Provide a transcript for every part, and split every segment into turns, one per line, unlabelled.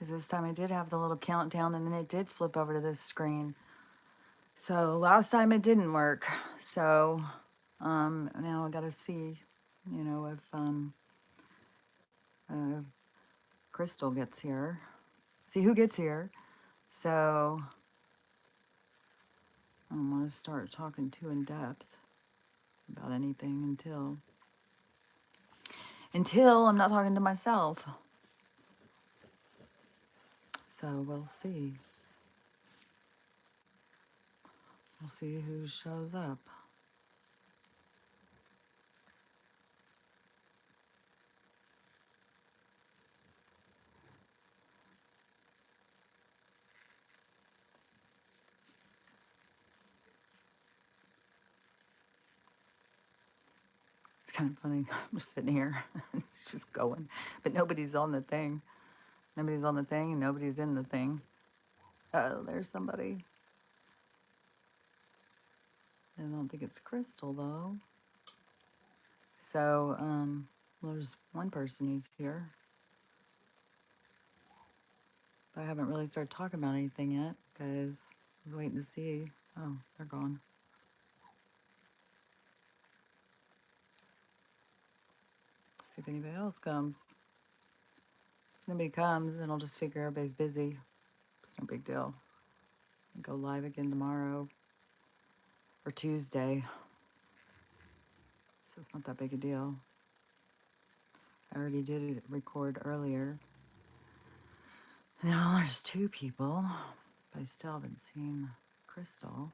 because this time I did have the little countdown and then it did flip over to this screen. So last time it didn't work. So now I gotta see, if uh, Crystal gets here. See who gets here. So I don't want to start talking too in depth about anything until I'm not talking to myself. So we'll see. We'll see who shows up. It's kind of funny. I'm just sitting here. It's just going. But nobody's on the thing. Nobody's on the thing and nobody's in the thing. Oh, there's somebody. I don't think it's Crystal though. So, there's one person who's here. But I haven't really started talking about anything yet because I was waiting to see. Oh, they're gone. See if anybody else comes. If nobody comes, then I'll just figure everybody's busy. It's no big deal. I'll go live again tomorrow or Tuesday. So it's not that big a deal. I already did record earlier. Now there's 2 people, but I still haven't seen Crystal.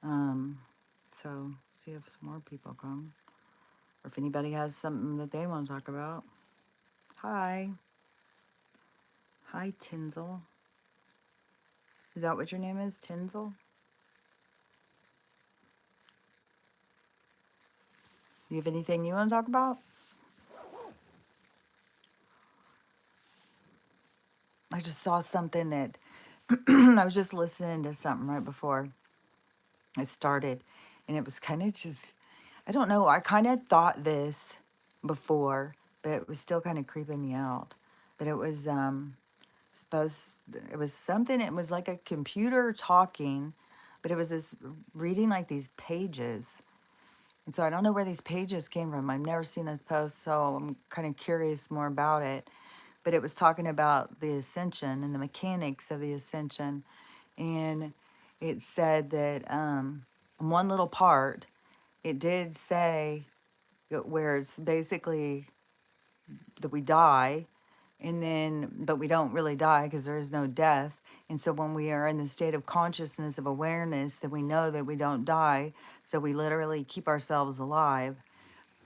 So see if some more people come. Or if anybody has something that they want to talk about. Hi. Hi, Tinsel. Is that what your name is, Tinsel? Do you have anything you want to talk about? I just saw something that I was just listening to something right before I started, and it was kind of just, I don't know, I kind of thought this before, but it was still kind of creeping me out. But it was it was something, it was like a computer talking, but it was this reading like these pages. And so I don't know where these pages came from. I've never seen this post, so I'm kind of curious more about it. But it was talking about the ascension and the mechanics of the ascension. And it said that one little part, it did say where it's basically that we die, and then, but we don't really die because there is no death. And so when we are in the state of consciousness, of awareness, that we know that we don't die. So we literally keep ourselves alive.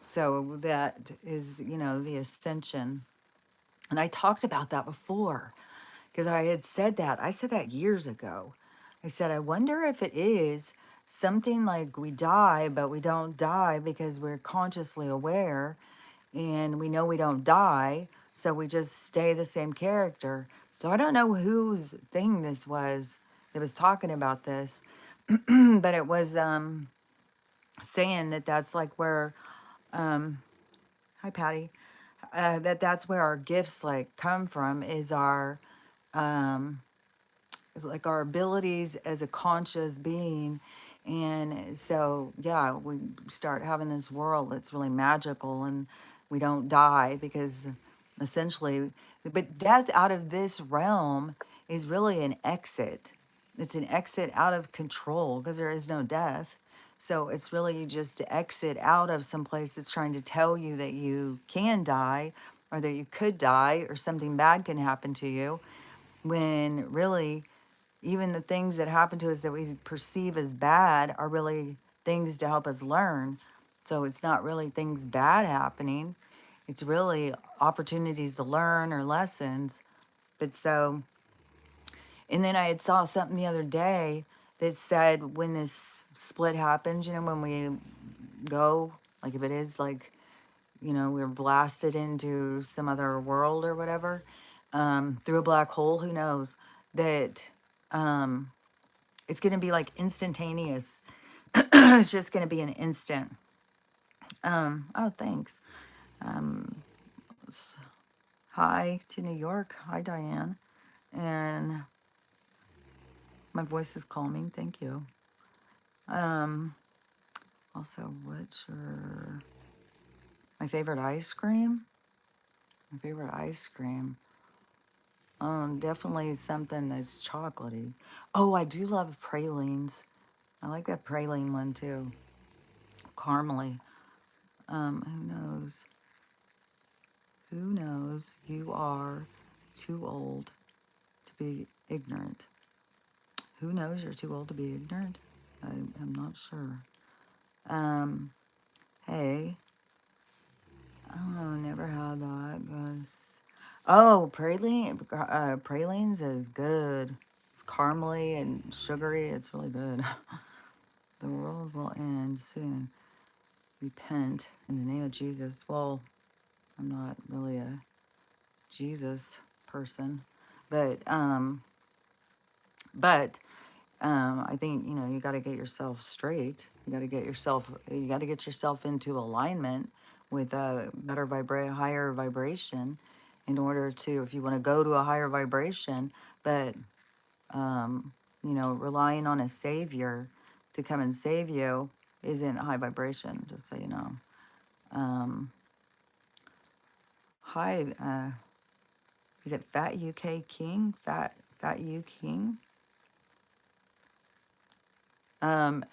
So that is, the ascension. And I talked about that before because I had said that. I said that years ago. I said, I wonder if it is something like we die, but we don't die because we're consciously aware and we know we don't die. So we just stay the same character. So I don't know whose thing this was that was talking about this, but it was saying that that's like where, hi Patty, that's where our gifts like come from, is our like our abilities as a conscious being. And so, yeah, we start having this world that's really magical and we don't die because essentially, but death out of this realm is really an exit. It's an exit out of control because there is no death. So it's really just to exit out of some place that's trying to tell you that you can die or that you could die or something bad can happen to you, when really even the things that happen to us that we perceive as bad are really things to help us learn. So it's not really things bad happening. It's really opportunities to learn or lessons. But so, and then I had saw something the other day that said when this split happens, when we go, like if it is like, we're blasted into some other world or whatever, through a black hole, who knows, that it's going to be like instantaneous. It's just going to be an instant. Oh, thanks. Hi to New York. Hi, Diane. And my voice is calming. Thank you. Um, also, what's my favorite ice cream? My favorite ice cream. Definitely something that's chocolatey. Oh, I do love pralines. I like that praline one too. Caramely. Who knows? Who knows? You are too old to be ignorant. Who knows you're too old to be ignorant? I'm not sure. Um, hey. Oh, never had that. Goodness. Oh, pralines is good. It's caramely and sugary. It's really good. The world will end soon. Repent in the name of Jesus. Well, I'm not really a Jesus person, but but I think you got to get yourself straight. You got to get yourself into alignment with a higher vibration, in order to, if you want to go to a higher vibration. But relying on a savior to come and save you isn't high vibration. Just so you know. Um, Hi, is it Fat UK King? Fat U King? Um,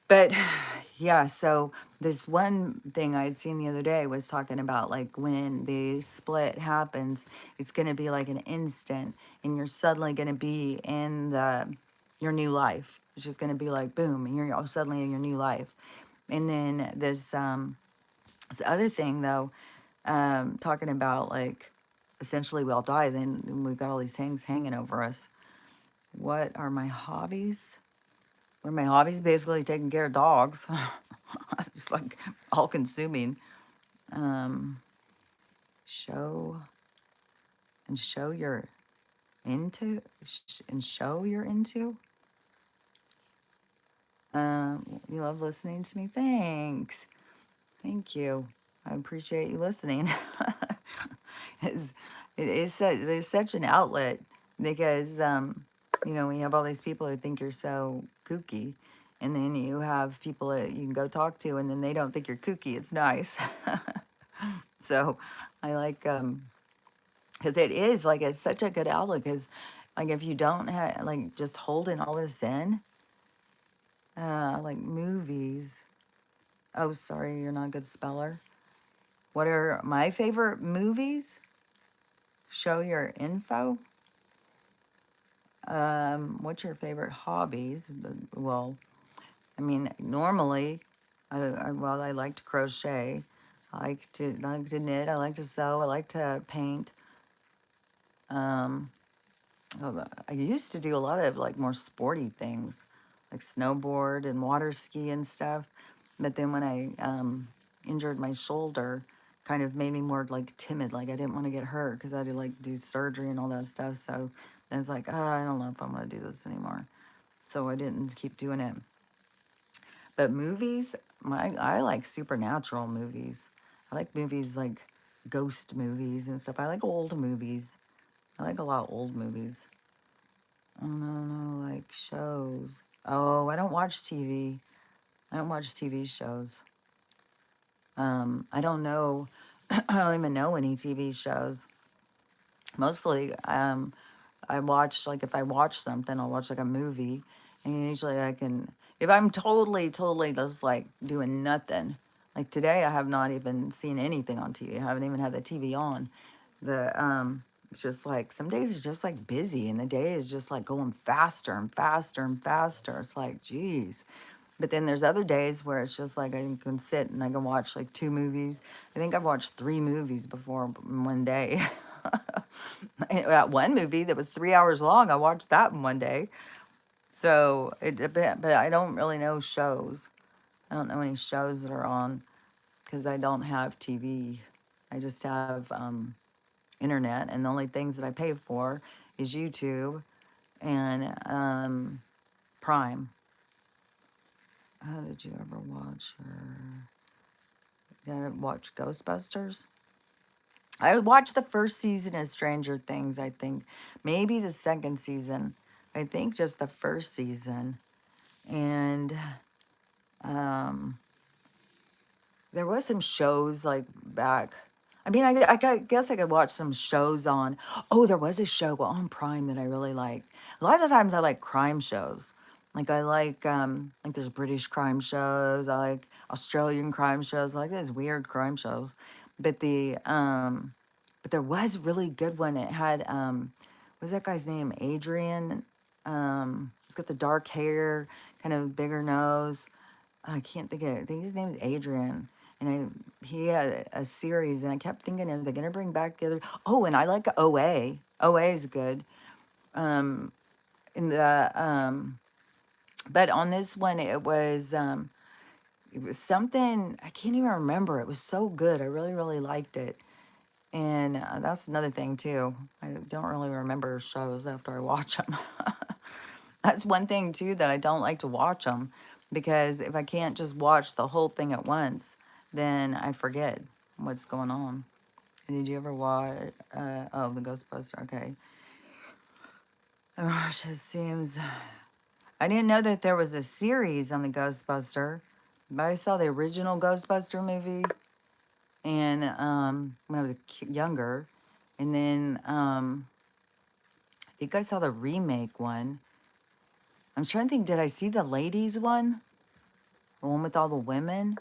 but yeah, so this one thing I'd seen the other day was talking about, like, when the split happens, it's going to be like an instant, and you're suddenly going to be in your new life. It's just going to be like boom, and you're all suddenly in your new life. And then this other thing though, talking about, like, essentially we all die, then we've got all these things hanging over us. What are my hobbies? One of my hobbies, basically taking care of dogs. Just like all consuming. Um, show and show you're show you're into. You love listening to me. Thanks. Thank you. I appreciate you listening. it's, it's such an outlet, because we have all these people who think you're so kooky, and then you have people that you can go talk to, and then they don't think you're kooky. It's nice. So I like, because it is like, it's such a good outlet, because like if you don't have, like, just holding all this in, like movies. Oh, sorry, you're not a good speller. What are my favorite movies? Show your info. What's your favorite hobbies? Well, I mean, normally, I like to crochet. I like to knit. I like to sew. I like to paint. Um, I used to do a lot of, like, more sporty things, like snowboard and water ski and stuff. But then when I injured my shoulder, kind of made me more like timid. Like, I didn't want to get hurt because I had to, like, do surgery and all that stuff. So I was like, oh, I don't know if I'm going to do this anymore. So I didn't keep doing it. But movies, I like supernatural movies. I like movies like ghost movies and stuff. I like old movies. I like a lot of old movies. Oh, no, like shows. Oh, I don't watch TV. I don't watch TV shows. I don't know. I don't even know any TV shows. Mostly, I watch, like, if I watch something, I'll watch like a movie, and usually I can, if I'm totally just like doing nothing. Like today, I have not even seen anything on TV. I haven't even had the TV on. It's just like some days it's just like busy, and the day is just like going faster and faster and faster. It's like, geez. But then there's other days where it's just like I can sit and I can watch like two movies. I think I've watched three movies before in one day. That one movie that was 3 hours long, I watched that in one day. So but I don't really know shows. I don't know any shows that are on, because I don't have TV. I just have internet, and the only things that I pay for is YouTube and Prime. How did you ever watch her? Did I watch Ghostbusters? I watched the first season of Stranger Things, I think. Maybe the second season. I think just the first season. And there was some shows like back. I mean, guess I could watch some shows on. Oh, there was a show on Prime that I really like. A lot of times I like crime shows. Like there's British crime shows. I like Australian crime shows. I like those weird crime shows. But but there was a really good one. It had what was that guy's name? Adrian. He's got the dark hair, kind of bigger nose. I can't think of it. I think his name is Adrian. And he had a series, and I kept thinking, are they going to bring back the other? Oh, and I like OA. OA is good. In the but on this one, it was something I can't even remember. It was so good. I really really liked it. And that's another thing too. I don't really remember shows after I watch them. That's one thing too that I don't like to watch them because if I can't just watch the whole thing at once, then I forget what's going on. Did you ever watch? Oh, the Ghostbuster. Okay. Oh, gosh, it seems. I didn't know that there was a series on the Ghostbuster, but I saw the original Ghostbuster movie, and when I was younger, and then I think I saw the remake one. I'm trying to think. Did I see the ladies one? The one with all the women?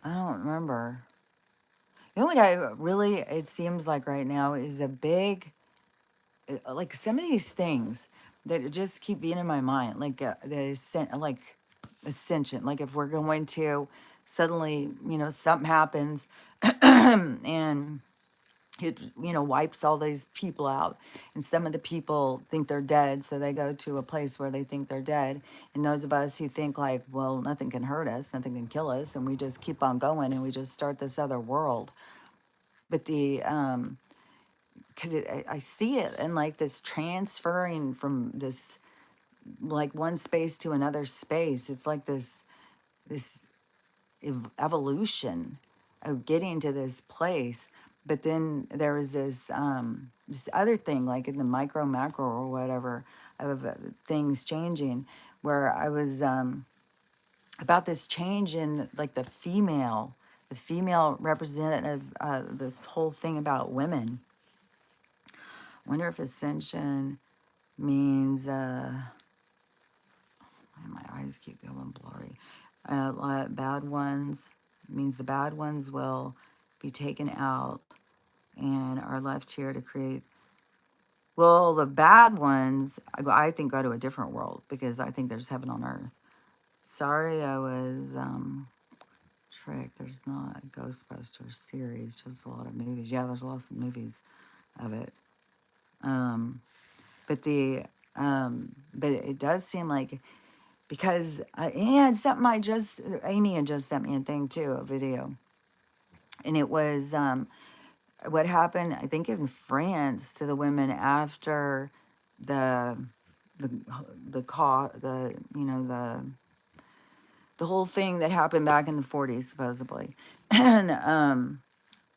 I don't remember. You know what I really, it seems like right now is a big, like some of these things that just keep being in my mind, like like ascension, like if we're going to suddenly, something happens and it, wipes all these people out. And some of the people think they're dead, so they go to a place where they think they're dead. And those of us who think like, well, nothing can hurt us, nothing can kill us, and we just keep on going and we just start this other world. But because I see it and like this transferring from this like one space to another space. It's like this evolution of getting to this place. But then there was this other thing, like in the micro macro or whatever, of things changing, where I was about this change in like the female representative, this whole thing about women. Wonder if ascension means my eyes keep going blurry. Bad ones means the bad ones will be taken out and are left here to create. Well, the bad ones, I think, go to a different world because I think there's heaven on earth. Sorry, I was tricked. There's not a Ghostbusters series, just a lot of movies. Yeah, there's lots of movies of it. Um, but but it does seem like because and something Amy had just sent me a thing too, a video, and it was what happened I think in France to the women after the the the the whole thing that happened back in the 40s supposedly. And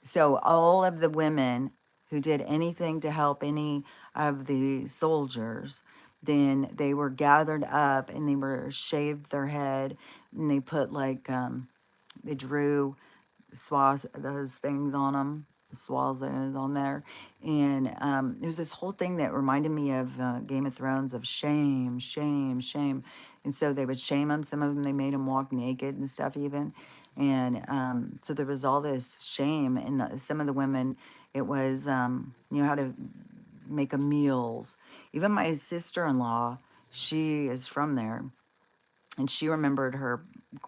so all of the women who did anything to help any of the soldiers, then they were gathered up and they were shaved their head, and they put like they drew swaz those things on them, swazos on there, and it was this whole thing that reminded me of Game of Thrones of shame, shame, shame, and so they would shame them. Some of them they made them walk naked and stuff even, and so there was all this shame, and some of the women, it was how to make a meals. Even my sister-in-law, she is from there, and she remembered her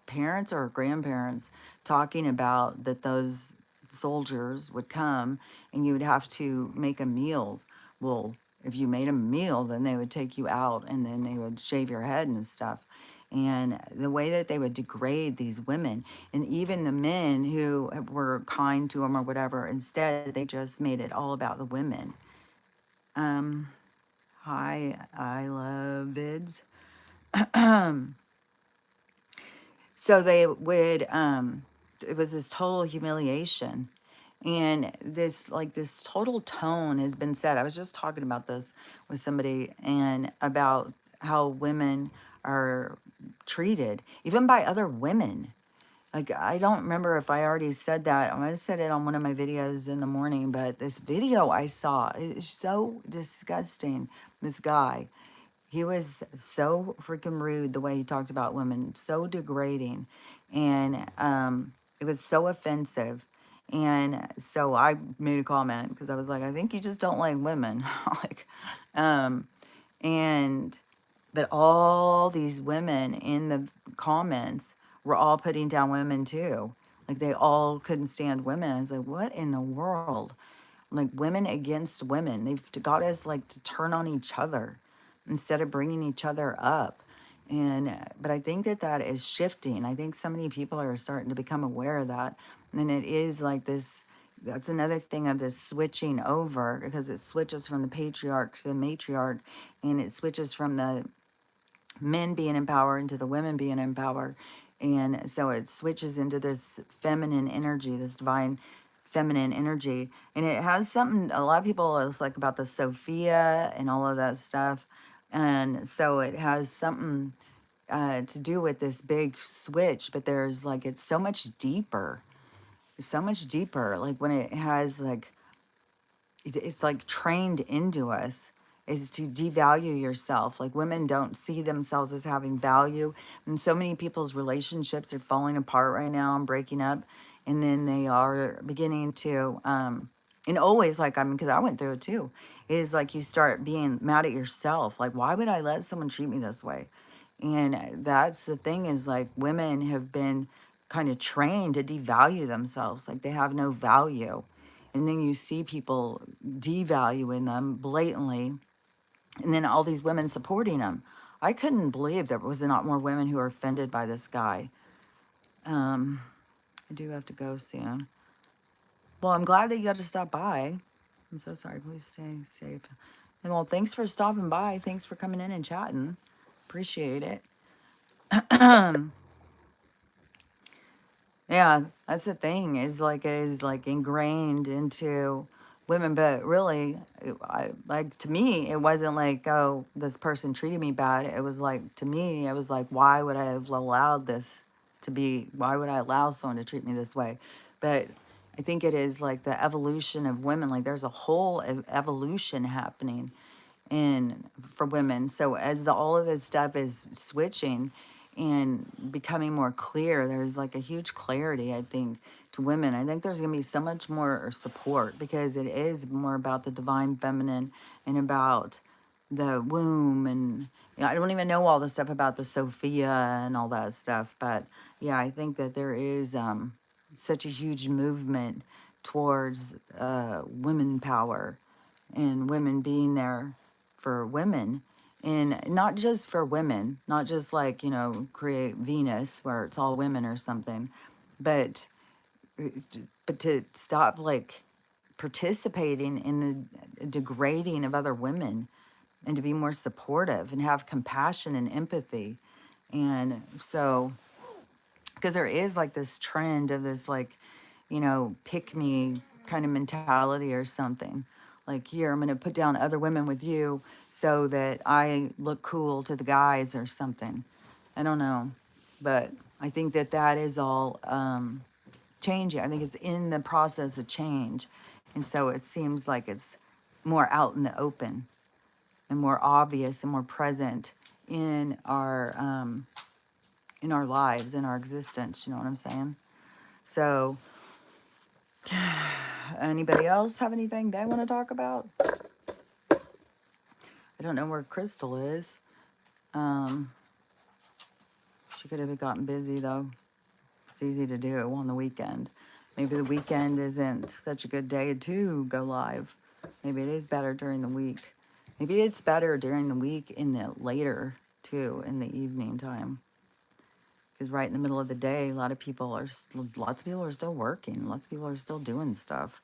parents or her grandparents talking about that those soldiers would come and you would have to make them meals. Well, if you made them a meal, then they would take you out and then they would shave your head and stuff. And the way that they would degrade these women and even the men who were kind to them or whatever, instead they just made it all about the women. Hi, I love vids. So they would, it was this total humiliation. And this total tone has been set. I was just talking about this with somebody, and about how women are treated, even by other women. Like, I don't remember if I already said that. I might have said it on one of my videos in the morning, but this video I saw is so disgusting. This guy, he was so freaking rude the way he talked about women, so degrading. And it was so offensive. And so I made a comment because I was like, I think you just don't like women. Like, um, and but all these women in the comments were all putting down women too. Like, they all couldn't stand women. I was like, what in the world? Like, women against women. They've got us like to turn on each other instead of bringing each other up. And but I think that that is shifting. I think so many people are starting to become aware of that. And it is like this, that's another thing of this switching over, because it switches from the patriarch to the matriarch, and it switches from the men being in power into the women being in power. And so it switches into this feminine energy, this divine feminine energy. And it has something, a lot of people is like about the Sophia and all of that stuff. And so it has something to do with this big switch, but there's like, it's so much deeper. Like, when it has like, it's like trained into us, is to devalue yourself. Like, women don't see themselves as having value, and so many people's relationships are falling apart right now and breaking up. And then they are beginning to and always, like, I mean, because I went through it too, is like you start being mad at yourself, like, why would I let someone treat me this way? And that's the thing, is like, women have been kind of trained to devalue themselves, like they have no value. And then you see people devaluing them blatantly, and then all these women supporting them. I couldn't believe there was not more women who are offended by this guy. I do have to go soon. Well, I'm glad that you got to stop by. I'm so sorry. Please stay safe. And well, thanks for stopping by. Thanks for coming in and chatting. Appreciate it. Yeah, that's the thing, is like ingrained into women. But really, like, to me, it wasn't like, oh, this person treated me bad. It was like, to me, it was like, why would I have allowed this to be? Why would I allow someone to treat me this way? But I think it is like the evolution of women. Like, there's a whole evolution happening in for women. So as the all of this stuff is switching and becoming more clear, there's like a huge clarity, I think, to women. I think there's going to be so much more support, because it is more about the divine feminine and about the womb. And I don't even know all the stuff about the Sophia and all that stuff, but yeah, I think that there is such a huge movement towards women power, and women being there for women. And not just for women, not just like, create Venus where it's all women or something, but but to stop like participating in the degrading of other women, and to be more supportive and have compassion and empathy. And so, because there is like this trend of this, like, pick me kind of mentality or something. Like, here, I'm going to put down other women with you so that I look cool to the guys or something. I don't know. But I think that that is all changing. I think it's in the process of change. And so it seems like it's more out in the open and more obvious and more present in our lives, in our existence. You know what I'm saying? So, anybody else have anything they want to talk about? I don't know where Crystal is. Um, she could have gotten busy though. It's easy to do on the weekend. Maybe the weekend isn't such a good day to go live. Maybe it is better during the week. Maybe it's better during the week in the later too, in the evening time. Because right in the middle of the day, lots of people are still working. Lots of people are still doing stuff.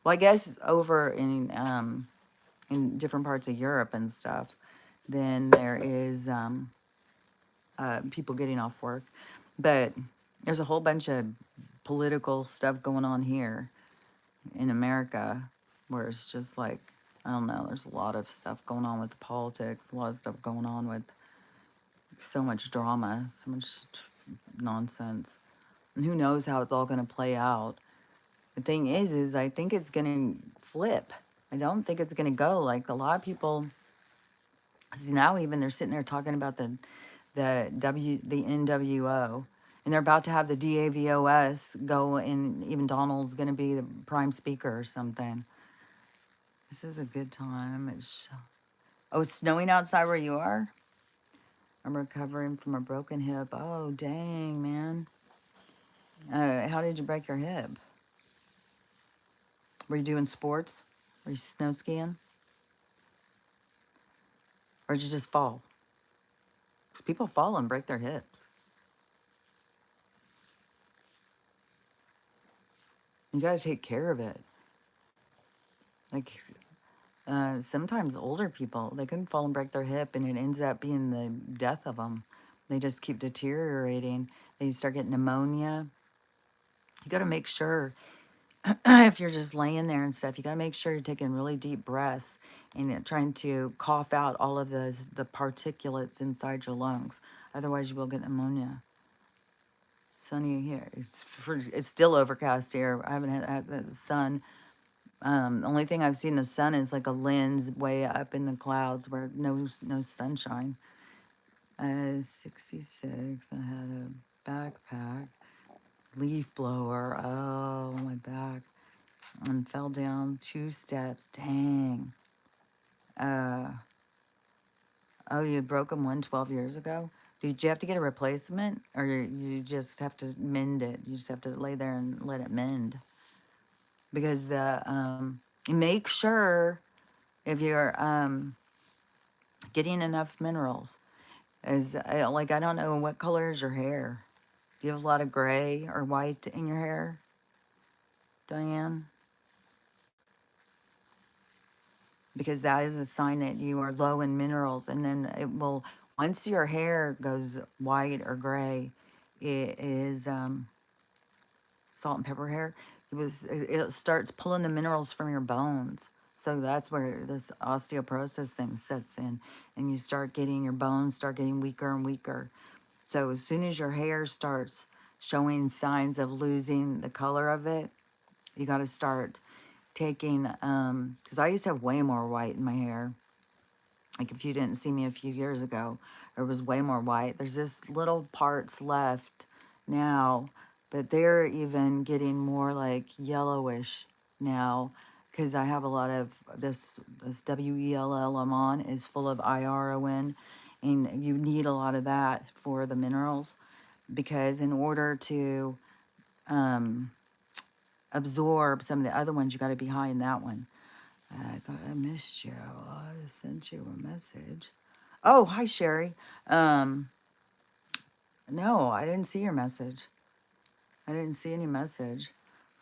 Well, I guess over in different parts of Europe and stuff, then there is people getting off work. But there's a whole bunch of political stuff going on here. in America, where it's just like, I don't know, there's a lot of stuff going on with the politics, a lot of stuff going on with so much drama, so much nonsense. And who knows how it's all going to play out. The thing is I think it's going to flip. I don't think it's going to go like a lot of people. See, now even they're sitting there talking about the NWO, and they're about to have the DAVOS go, and even Donald's going to be the prime speaker or something. This is a good time. It's snowing outside where you are. I'm recovering from a broken hip. Oh dang, man. How did you break your hip? Were you doing sports? Were you snow skiing? Or did you just fall? Because people fall and break their hips. You got to take care of it. Like, sometimes older people, they can fall and break their hip, and it ends up being the death of them. They just keep deteriorating. They start getting pneumonia. You got to make sure, if you're just laying there and stuff, you got to make sure you're taking really deep breaths and you're trying to cough out all of the particulates inside your lungs. Otherwise, you will get pneumonia. Sunny here. It's still overcast here. I haven't had the sun. The only thing I've seen the sun is like a lens way up in the clouds where no sunshine. 66. I had a backpack, leaf blower. Oh, my back, and fell down 2 steps. Dang. Uh, oh, you broke them 12 years ago. Did you have to get a replacement, or you just have to mend it? You just have to lay there and let it mend, because make sure if you're getting enough minerals. Like, I don't know, what color is your hair? Do you have a lot of gray or white in your hair, Diane? Because that is a sign that you are low in minerals. And then it will, once your hair goes white or gray, it is salt and pepper hair. It starts pulling the minerals from your bones. So that's where this osteoporosis thing sets in, and you start getting your bones start getting weaker and weaker. So as soon as your hair starts showing signs of losing the color of it, you got to start taking, because I used to have way more white in my hair. Like, if you didn't see me a few years ago, there was way more white. There's just little parts left now, but they're even getting more like yellowish now, because I have a lot of this WELL I'm on is full of iron, and you need a lot of that for the minerals, because in order to absorb some of the other ones, you got to be high in that one. I thought I missed you. I sent you a message. Oh, hi, Sherry. No, I didn't see your message. I didn't see any message.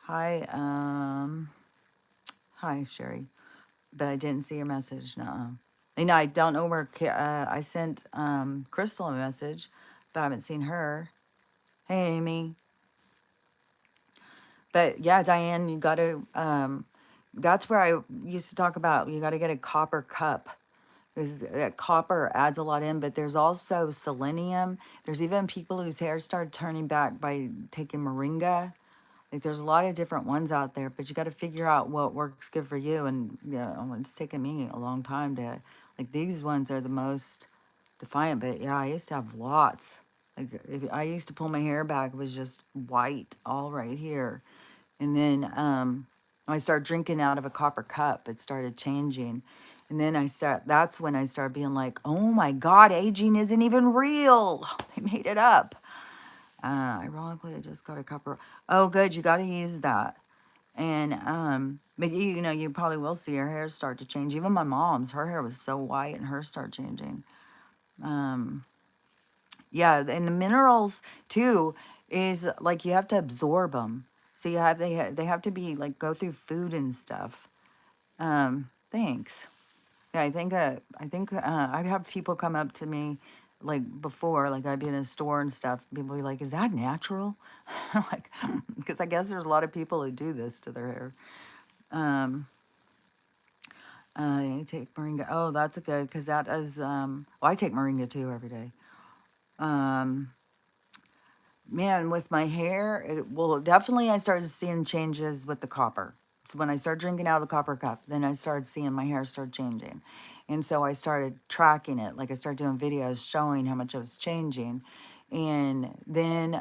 Hi, hi, Sherry. But I didn't see your message. Nuh-uh. I don't know where, I sent, Crystal a message, but I haven't seen her. Hey, Amy. But yeah, Diane, you got to, that's where I used to talk about, you got to get a copper cup. Because copper adds a lot in, but there's also selenium. There's even people whose hair started turning back by taking moringa. Like, there's a lot of different ones out there, but you got to figure out what works good for you. And, it's taken me a long time to, like, these ones are the most defiant. But yeah, I used to have lots. Like, if I used to pull my hair back, it was just white all right here. And then I started drinking out of a copper cup. It started changing. And then that's when I started being like, oh my God, aging isn't even real. They made it up. Ironically, I just got a copper. Oh, good. You got to use that. And, but you probably will see her hair start to change. Even my mom's, her hair was so white and hers start changing. Yeah, and the minerals too is like you have to absorb them. So they have to be like go through food and stuff. Thanks. Yeah, I've had people come up to me like before, like I'd be in a store and stuff. People be like, "Is that natural?" Like, because I guess there's a lot of people who do this to their hair. Um, I take moringa. Oh, that's a good because that is. Well, I take moringa too every day. Um, Man, with my hair, well, definitely I started seeing changes with the copper. So when I started drinking out of the copper cup, then I started seeing my hair start changing. And so I started tracking it. Like I started doing videos showing how much it was changing. And then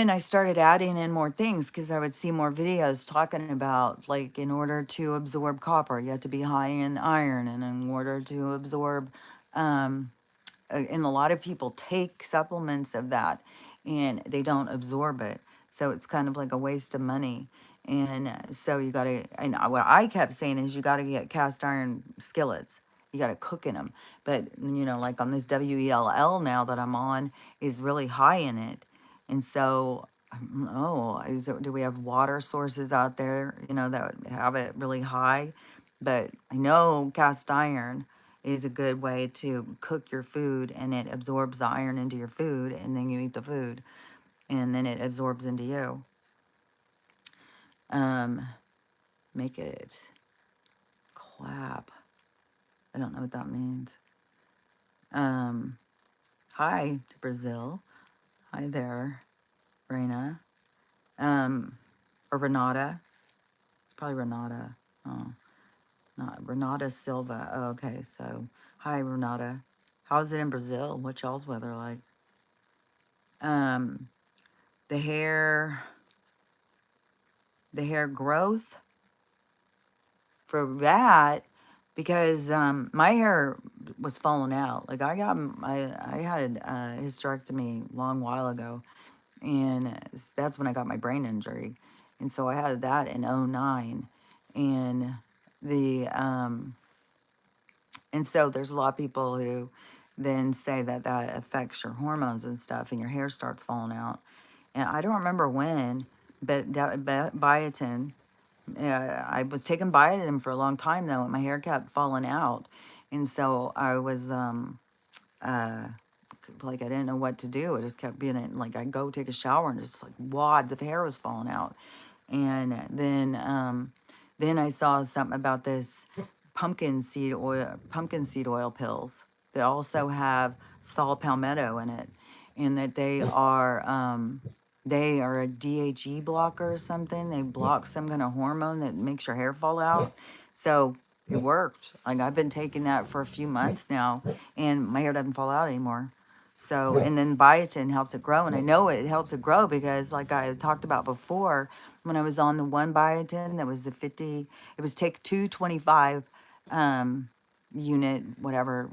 I started adding in more things because I would see more videos talking about like in order to absorb copper, you have to be high in iron, and in order to absorb and a lot of people take supplements of that and they don't absorb it. So it's kind of like a waste of money. And so you got to, and what I kept saying is you got to get cast iron skillets. You got to cook in them. But, like on this WELL now that I'm on is really high in it. And so, oh, do we have water sources out there, that have it really high? But I know cast iron is a good way to cook your food, and it absorbs the iron into your food, and then you eat the food and then it absorbs into you. um Make it clap. I don't know what that means. um Hi to Brazil. Hi there, Reina. Or Renata. It's probably Renata. Oh, not Renata Silva. Oh, okay, so hi Renata. How's it in Brazil? What's y'all's weather like? um the hair the hair growth for that, because my hair was falling out. Like I had a hysterectomy long while ago, and that's when I got my brain injury, and so I had that in '09, and the and so there's a lot of people who then say that that affects your hormones and stuff, and your hair starts falling out. And I don't remember when, but biotin. I was taking biotin for a long time though, and my hair kept falling out, and so I was uh, like I didn't know what to do. I just kept being in, like I go take a shower and just like wads of hair was falling out, and then I saw something about this pumpkin seed oil pills that also have saw palmetto in it, and that they are a DHE blocker or something. They block some kind of hormone that makes your hair fall out. So it worked. Like I've been taking that for a few months now, and my hair doesn't fall out anymore. So, and then biotin helps it grow. And I know it helps it grow because, like I talked about before, when I was on the one biotin that was the 50, it was take 225 unit, whatever,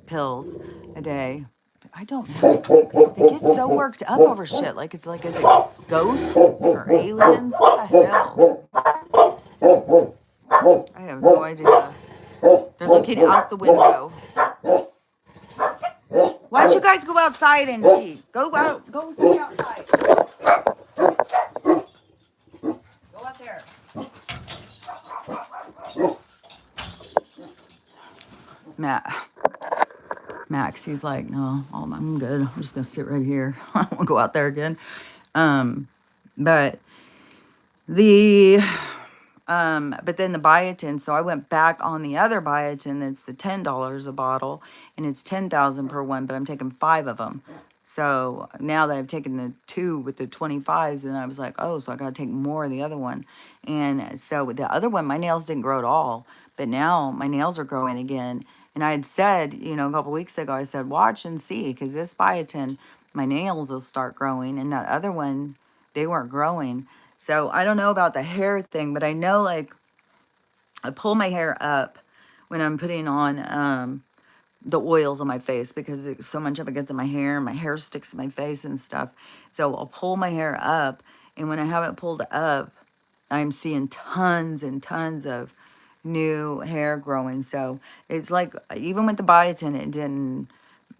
pills a day. I don't know. They get so worked up over shit. Like, it's like, is it ghosts or aliens? What the hell? I have no idea. They're looking out the window. Why don't you guys go outside and see? Go see outside. Go out there. Matt, Max, he's like, no, I'm good. I'm just gonna sit right here. I don't want to go out there again. Um, but the but then the biotin, so I went back on the other biotin that's the $10 a bottle, and it's 10,000 per one, but I'm taking 5 of them. So now that I've taken the 2 with the 25s, and I was like, oh, so I got to take more of the other one. And so with the other one, my nails didn't grow at all, but now my nails are growing again. And I had said, a couple weeks ago, I said, watch and see, because this biotin, my nails will start growing, and that other one, they weren't growing. So I don't know about the hair thing, but I know like I pull my hair up when I'm putting on the oils on my face, because so much of it gets in my hair and my hair sticks to my face and stuff. So I'll pull my hair up, and when I have it pulled up, I'm seeing tons and tons of new hair growing. So it's like, even with the biotin, it didn't.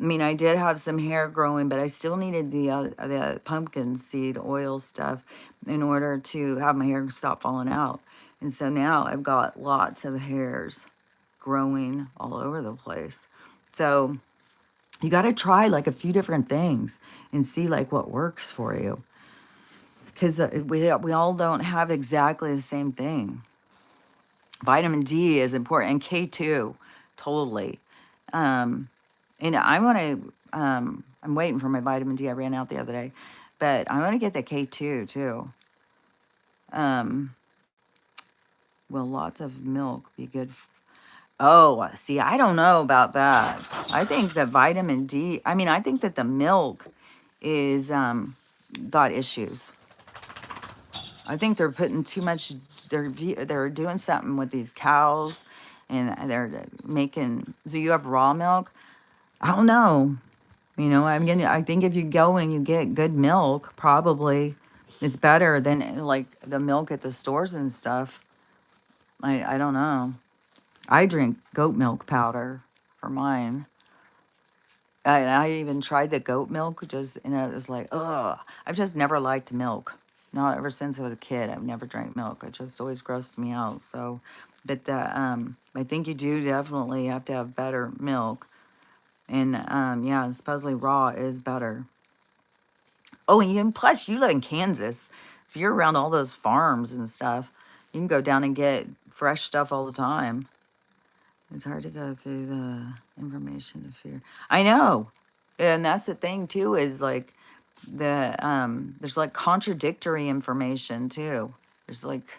I mean, I did have some hair growing, but I still needed the pumpkin seed oil stuff in order to have my hair stop falling out. And so now I've got lots of hairs growing all over the place. So you got to try like a few different things and see like what works for you. because we all don't have exactly the same thing. Vitamin D is important, and K2, totally. Um, and I want to. I'm waiting for my vitamin D. I ran out the other day, but I want to get the K2 too. Um, will lots of milk be good? Oh, see, I don't know about that. I think that vitamin D. I mean, I think that the milk is got issues. I think they're putting too much. They're doing something with these cows, and they're making. So you have raw milk. I don't know. You know, I think if you go and you get good milk, probably it's better than like the milk at the stores and stuff. I don't know. I drink goat milk powder for mine. I even tried the goat milk, just and it was like, ugh. I've just never liked milk. Not ever since I was a kid. I've never drank milk. It just always grossed me out. So, but I think you do definitely have to have better milk, and yeah, supposedly raw is better. Oh, and plus you live in Kansas, so you're around all those farms and stuff. You can go down and get fresh stuff all the time. It's hard to go through the information to fear. I know. And that's the thing too, is like there's like contradictory information too. There's like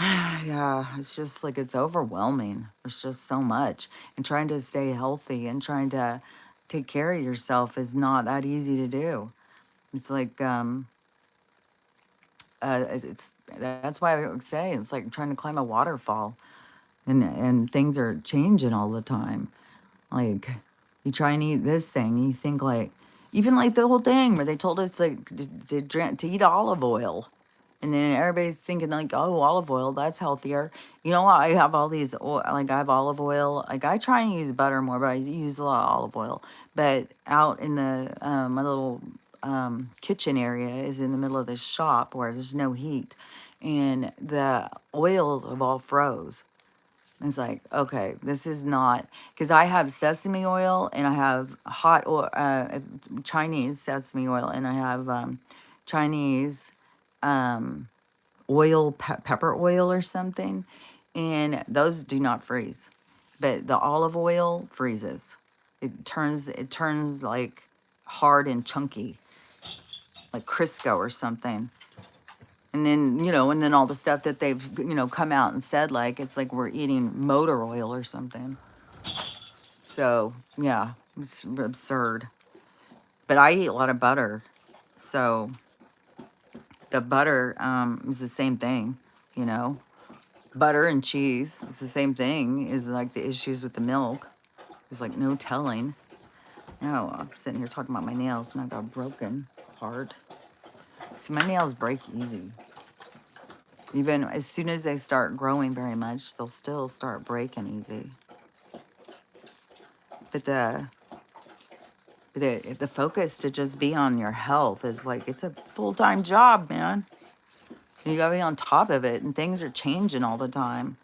yeah, it's just like it's overwhelming. There's just so much. And trying to stay healthy and trying to take care of yourself is not that easy to do. It's like it's that's why I would say it's like trying to climb a waterfall, and things are changing all the time. Like, you try and eat this thing, you think like, even like the whole thing where they told us like to eat olive oil, and then everybody's thinking like, oh, olive oil, that's healthier. You know what? I have all these like I have olive oil. Like I try and use butter more, but I use a lot of olive oil. But out in the my little kitchen area is in the middle of this shop where there's no heat, and the oils have all froze. It's like, okay, this is not, because I have sesame oil and I have hot oil, Chinese sesame oil, and I have Chinese oil, pepper oil or something, and those do not freeze, but the olive oil freezes. It turns like hard and chunky, like Crisco or something. And then, and then all the stuff that they've, come out and said, like, it's like we're eating motor oil or something. So, yeah, it's absurd. But I eat a lot of butter. So the butter is the same thing, you know. Butter and cheese is the same thing, is like the issues with the milk. There's like no telling. No, I'm sitting here talking about my nails and I got broken hard. See, my nails break easy. Even as soon as they start growing very much, they'll still start breaking easy. But the focus to just be on your health is like, it's a full-time job, man. You gotta be on top of it, and things are changing all the time.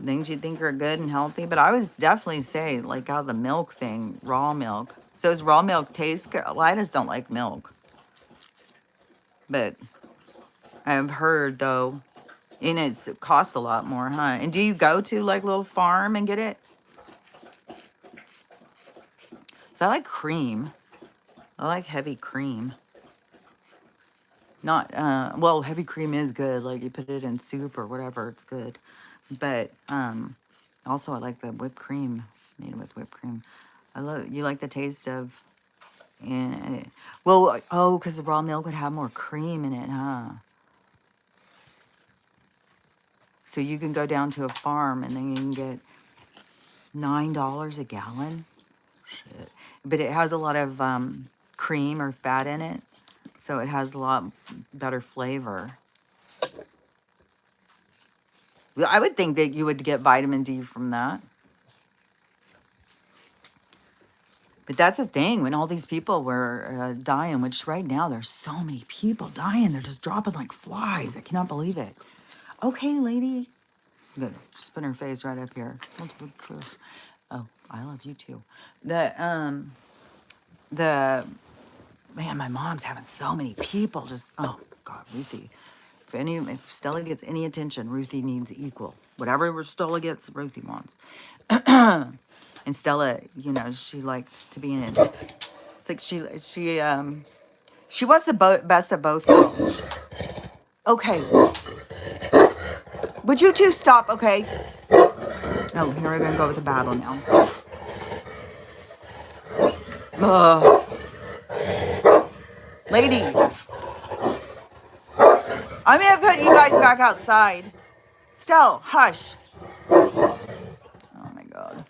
Things you think are good and healthy, but I would definitely say like how the milk thing, raw milk. So does raw milk taste good? Well, I just don't like milk, but I've heard though, and it costs a lot more, huh? And do you go to like little farm and get it? So I like cream. I like heavy cream. Not well, heavy cream is good. Like you put it in soup or whatever, it's good. But also I like the whipped cream made with whipped cream. I love you like the taste of and well, oh, because the raw milk would have more cream in it, huh? So you can go down to a farm and then you can get $9 a gallon. Shit. But it has a lot of cream or fat in it, so it has a lot better flavor. I would think that you would get vitamin D from that. But that's the thing, when all these people were dying, which right now there's so many people dying, they're just dropping like flies. I cannot believe it. Okay, lady. Good. Just put her face right up here. That's good, Chris. Oh, I love you too. The Man, my mom's having so many people just, oh God, Ruthie. If Stella gets any attention, Ruthie needs equal. Whatever Stella gets, Ruthie wants. And Stella, you know, she liked to be in it. It's like she wants the best of both worlds. Okay, would you two stop? Okay. Oh, here we're gonna go with the battle now. Ugh. Lady, I'm gonna put you guys back outside. Stella, hush. Oh my God.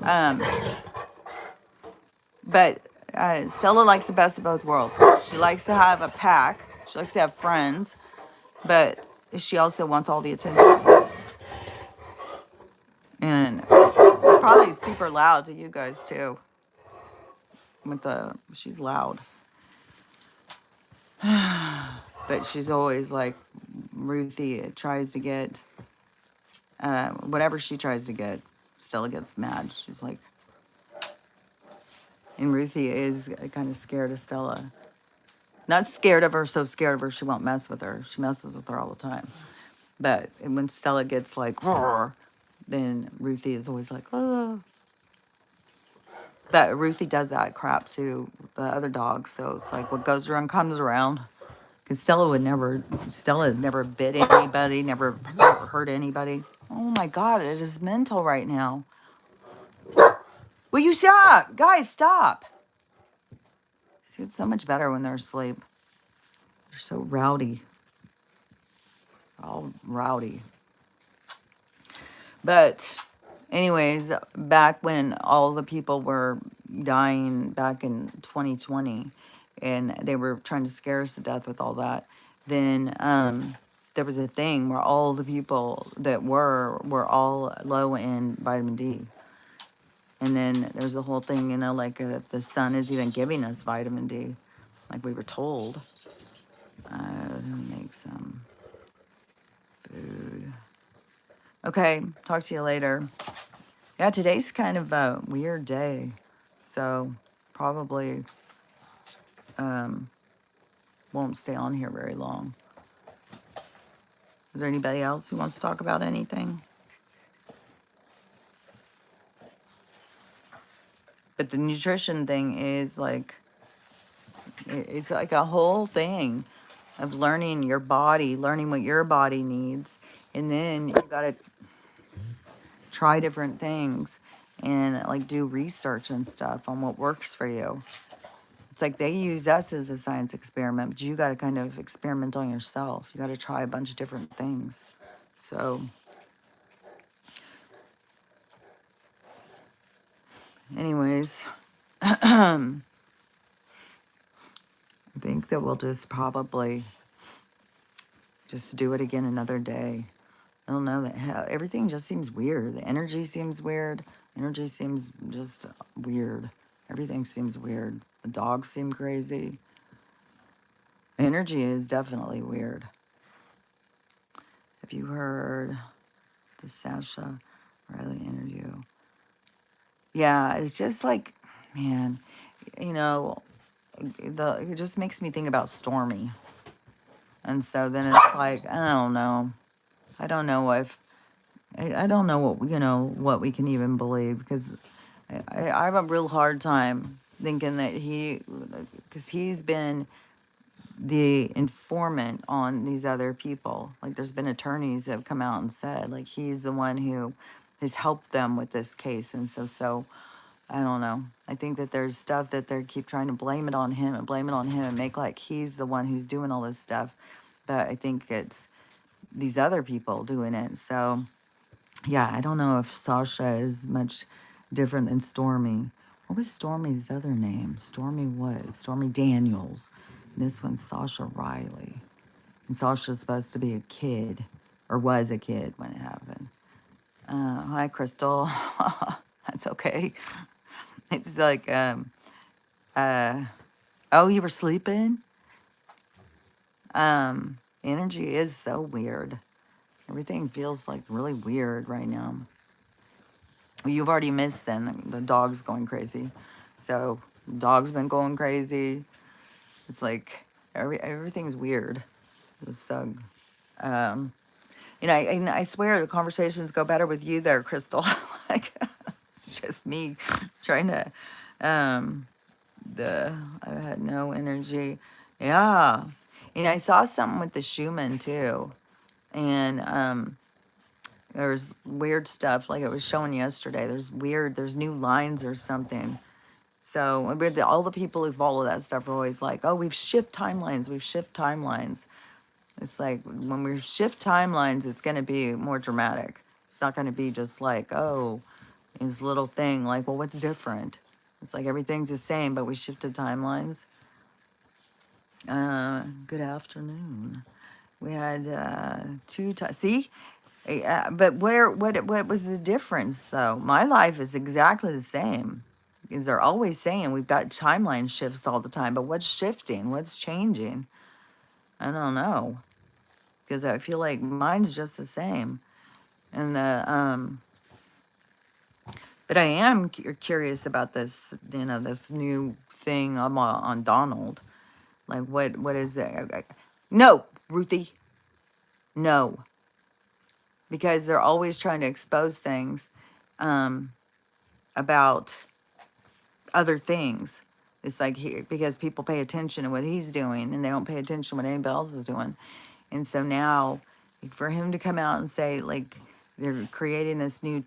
Um, but Stella likes the best of both worlds. She likes to have a pack. She likes to have friends, but she also wants all the attention. And probably super loud to you guys too. She's loud, but she's always like Ruthie tries to get whatever she tries to get. Stella gets mad. She's like, and Ruthie is kind of scared of Stella. Not scared of her, so scared of her she won't mess with her. She messes with her all the time. But when Stella gets like, roar, then Ruthie is always like, oh. But Ruthie does that crap to the other dogs. So it's like what goes around comes around. Because Stella had never bit anybody, never hurt anybody. Oh my God, it is mental right now. Will you stop? Guys, stop. See, it's so much better when they're asleep. They're so rowdy. All rowdy. But anyways, back when all the people were dying back in 2020 and they were trying to scare us to death with all that, then there was a thing where all the people that were all low in vitamin D. And then there's the whole thing, you know, like the sun is even giving us vitamin D, like we were told. Make some food. Okay, talk to you later. Yeah, today's kind of a weird day, so probably won't stay on here very long. Is there anybody else who wants to talk about anything? But the nutrition thing is like, it's like a whole thing of learning your body, learning what your body needs, and then you gotta try different things and like do research and stuff on what works for you. It's like they use us as a science experiment, but you got to kind of experiment on yourself. You got to try a bunch of different things. So, anyways, I think that we'll just probably just do it again another day. I don't know, that everything just seems weird. The energy seems weird. Energy seems just weird. Everything seems weird. The dogs seem crazy. Energy is definitely weird. Have you heard the Sasha Riley interview? Yeah, it's just like, man, you know, it just makes me think about Stormy. And so then it's like, I don't know. I don't know if, I don't know what, you know, what we can even believe, because I have a real hard time thinking that because he's been the informant on these other people. Like there's been attorneys that have come out and said, like, he's the one who has helped them with this case. And so I don't know. I think that there's stuff that they keep trying to blame it on him and blame it on him and make like he's the one who's doing all this stuff. But I think it's these other people doing it. So yeah, I don't know if Sasha is much different than Stormy. What was Stormy's other name? Stormy what? Stormy Daniels. This one's Sasha Riley. And Sasha's supposed to be a kid, or was a kid when it happened. Hi, Crystal. That's okay. It's like, oh, you were sleeping? Energy is so weird. Everything feels like really weird right now. You've already missed then the dog's going crazy. So dog's been going crazy. It's like everything's weird. So, um, and I swear the conversations go better with you there, Crystal. Like, it's just me trying to, um, I had no energy. Yeah. And I saw something with the Schumann too. And, there's weird stuff like it was showing yesterday. There's new lines or something. So all the people who follow that stuff are always like, oh, we've shift timelines. It's like when we shift timelines, it's going to be more dramatic. It's not going to be just like, oh, this little thing. Like, well, what's different? It's like everything's the same, but we shifted timelines. Good afternoon. We had two times. See, but what was the difference though? My life is exactly the same. Because they're always saying we've got timeline shifts all the time, but what's shifting? What's changing? I don't know. Because I feel like mine's just the same. And but I am curious about this, this new thing on Donald. Like, what is it? No, Ruthie, no, because they're always trying to expose things about other things. It's like because people pay attention to what he's doing and they don't pay attention to what anybody else is doing. And so now for him to come out and say like they're creating this new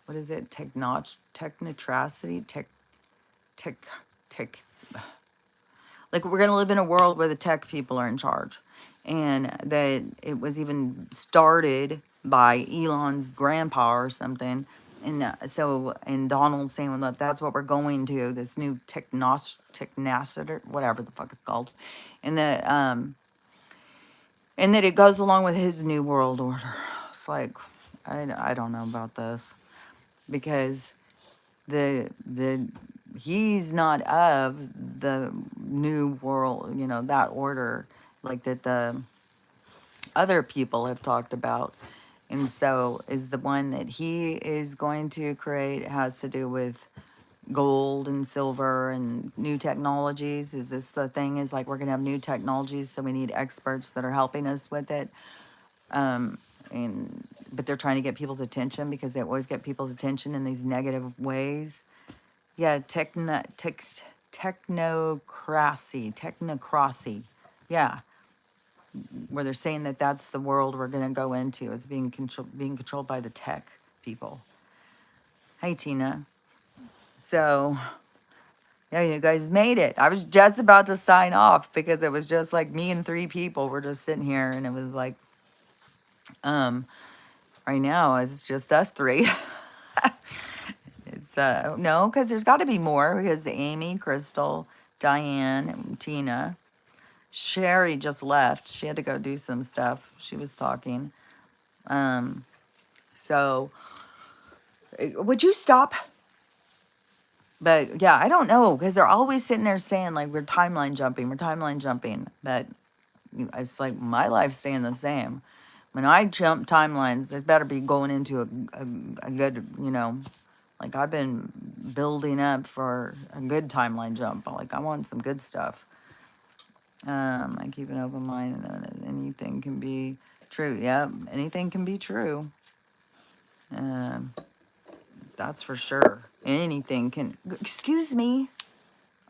what is it? Technotracity, tech, tech, like we're going to live in a world where the tech people are in charge, and that it was even started by Elon's grandpa or something. And and Donald saying, well, that's what we're going to, this new technocracy, whatever the fuck it's called. And that it goes along with his new world order. It's like, I don't know about this, because the he's not of the new world, that order like that the other people have talked about. And so is the one that he is going to create has to do with gold and silver and new technologies. Is this the thing, is like we're going to have new technologies, so we need experts that are helping us with it. And but they're trying to get people's attention because they always get people's attention in these negative ways. Yeah, technocracy. Yeah, where they're saying that that's the world we're going to go into, is being controlled by the tech people. Hey, Tina. So, yeah, you guys made it. I was just about to sign off because it was just like me and three people were just sitting here, and it was like, right now it's just us three. It's no, because there's got to be more, because Amy, Crystal, Diane, and Tina. Sherry just left. She had to go do some stuff. She was talking. So would you stop? But yeah, I don't know, because they're always sitting there saying like we're timeline jumping. But it's like my life's staying the same. When I jump timelines, there's better be going into a good, like I've been building up for a good timeline jump. Like I want some good stuff. I keep an open mind, and anything can be true. Yeah, anything can be true. Um, that's for sure. Anything can. Excuse me.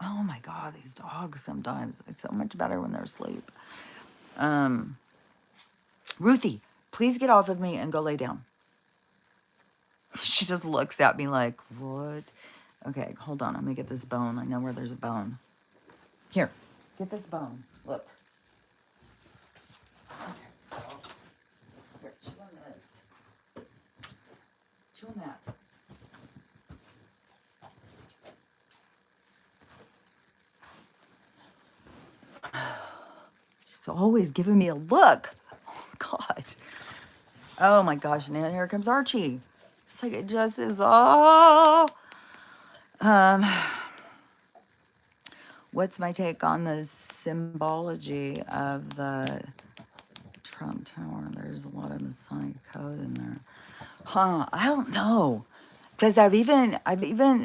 Oh my God, these dogs sometimes. It's so much better when they're asleep. Ruthie, please get off of me and go lay down. She just looks at me like, what? Okay, hold on. I'm gonna get this bone. I know where there's a bone. Here, get this bone. Look. Okay. Here, chew on this. Chew on that. She's always giving me a look. Oh, God. Oh, my gosh. And then here comes Archie. It's like it just is all... What's my take on the symbology of the Trump Tower? There's a lot of Masonic code in there. Huh, I don't know. Because I've even,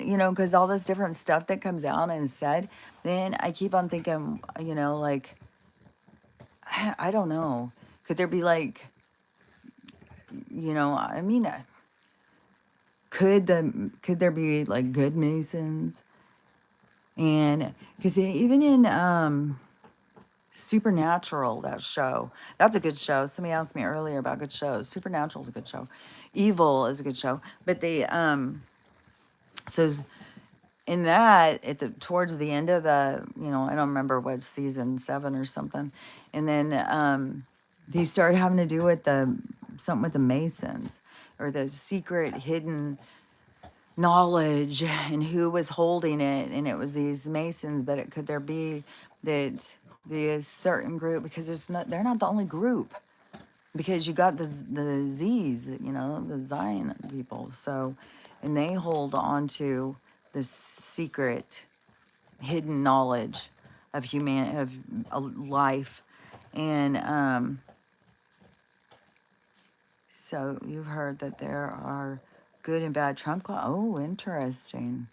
you know, because all this different stuff that comes out and is said, then I keep on thinking, you know, like, I don't know. Could there be like, you know, I mean, could there be like good Masons? And because even in Supernatural, that show, that's a good show. Somebody asked me earlier about good shows. Supernatural is a good show. Evil is a good show. But they so in that towards the end of the, you know, I don't remember what, season 7 or something, and then he started having to do with the something with the Masons, or the secret hidden knowledge, and who was holding it, and it was these Masons. But could there be that the certain group, because they're not the only group, because you got the Z's, you know, the Zion people. So, and they hold on to this secret, hidden knowledge of life, and so you've heard that there are good and bad trump cards. Oh, interesting.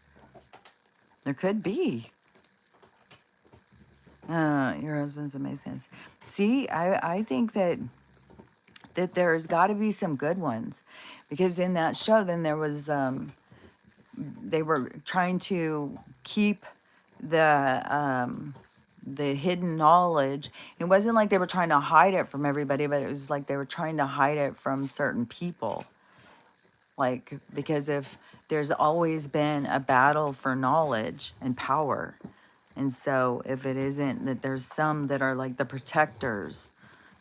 There could be. Your husband's amazing. See, I think that there's got to be some good ones, because in that show, then there was they were trying to keep the hidden knowledge. It wasn't like they were trying to hide it from everybody, but it was like they were trying to hide it from certain people. Like, because if there's always been a battle for knowledge and power, and so if it isn't, that there's some that are like the protectors.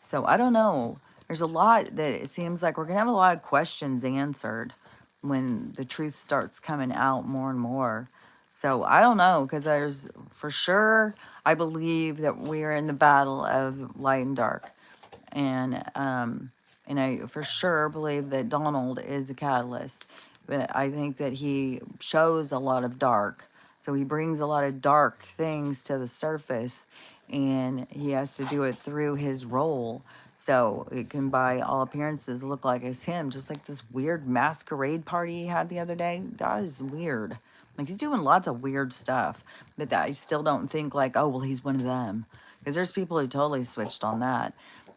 So I don't know. There's a lot that it seems like we're going to have a lot of questions answered when the truth starts coming out more and more. So I don't know, because there's for sure, I believe that we're in the battle of light and dark. And I for sure believe that Donald is a catalyst. But I think that he shows a lot of dark. So he brings a lot of dark things to the surface, and he has to do it through his role. So it can, by all appearances, look like it's him, just like this weird masquerade party he had the other day. That is weird. Like, he's doing lots of weird stuff, but that I still don't think like, oh, well, he's one of them. Because there's people who totally switched on that.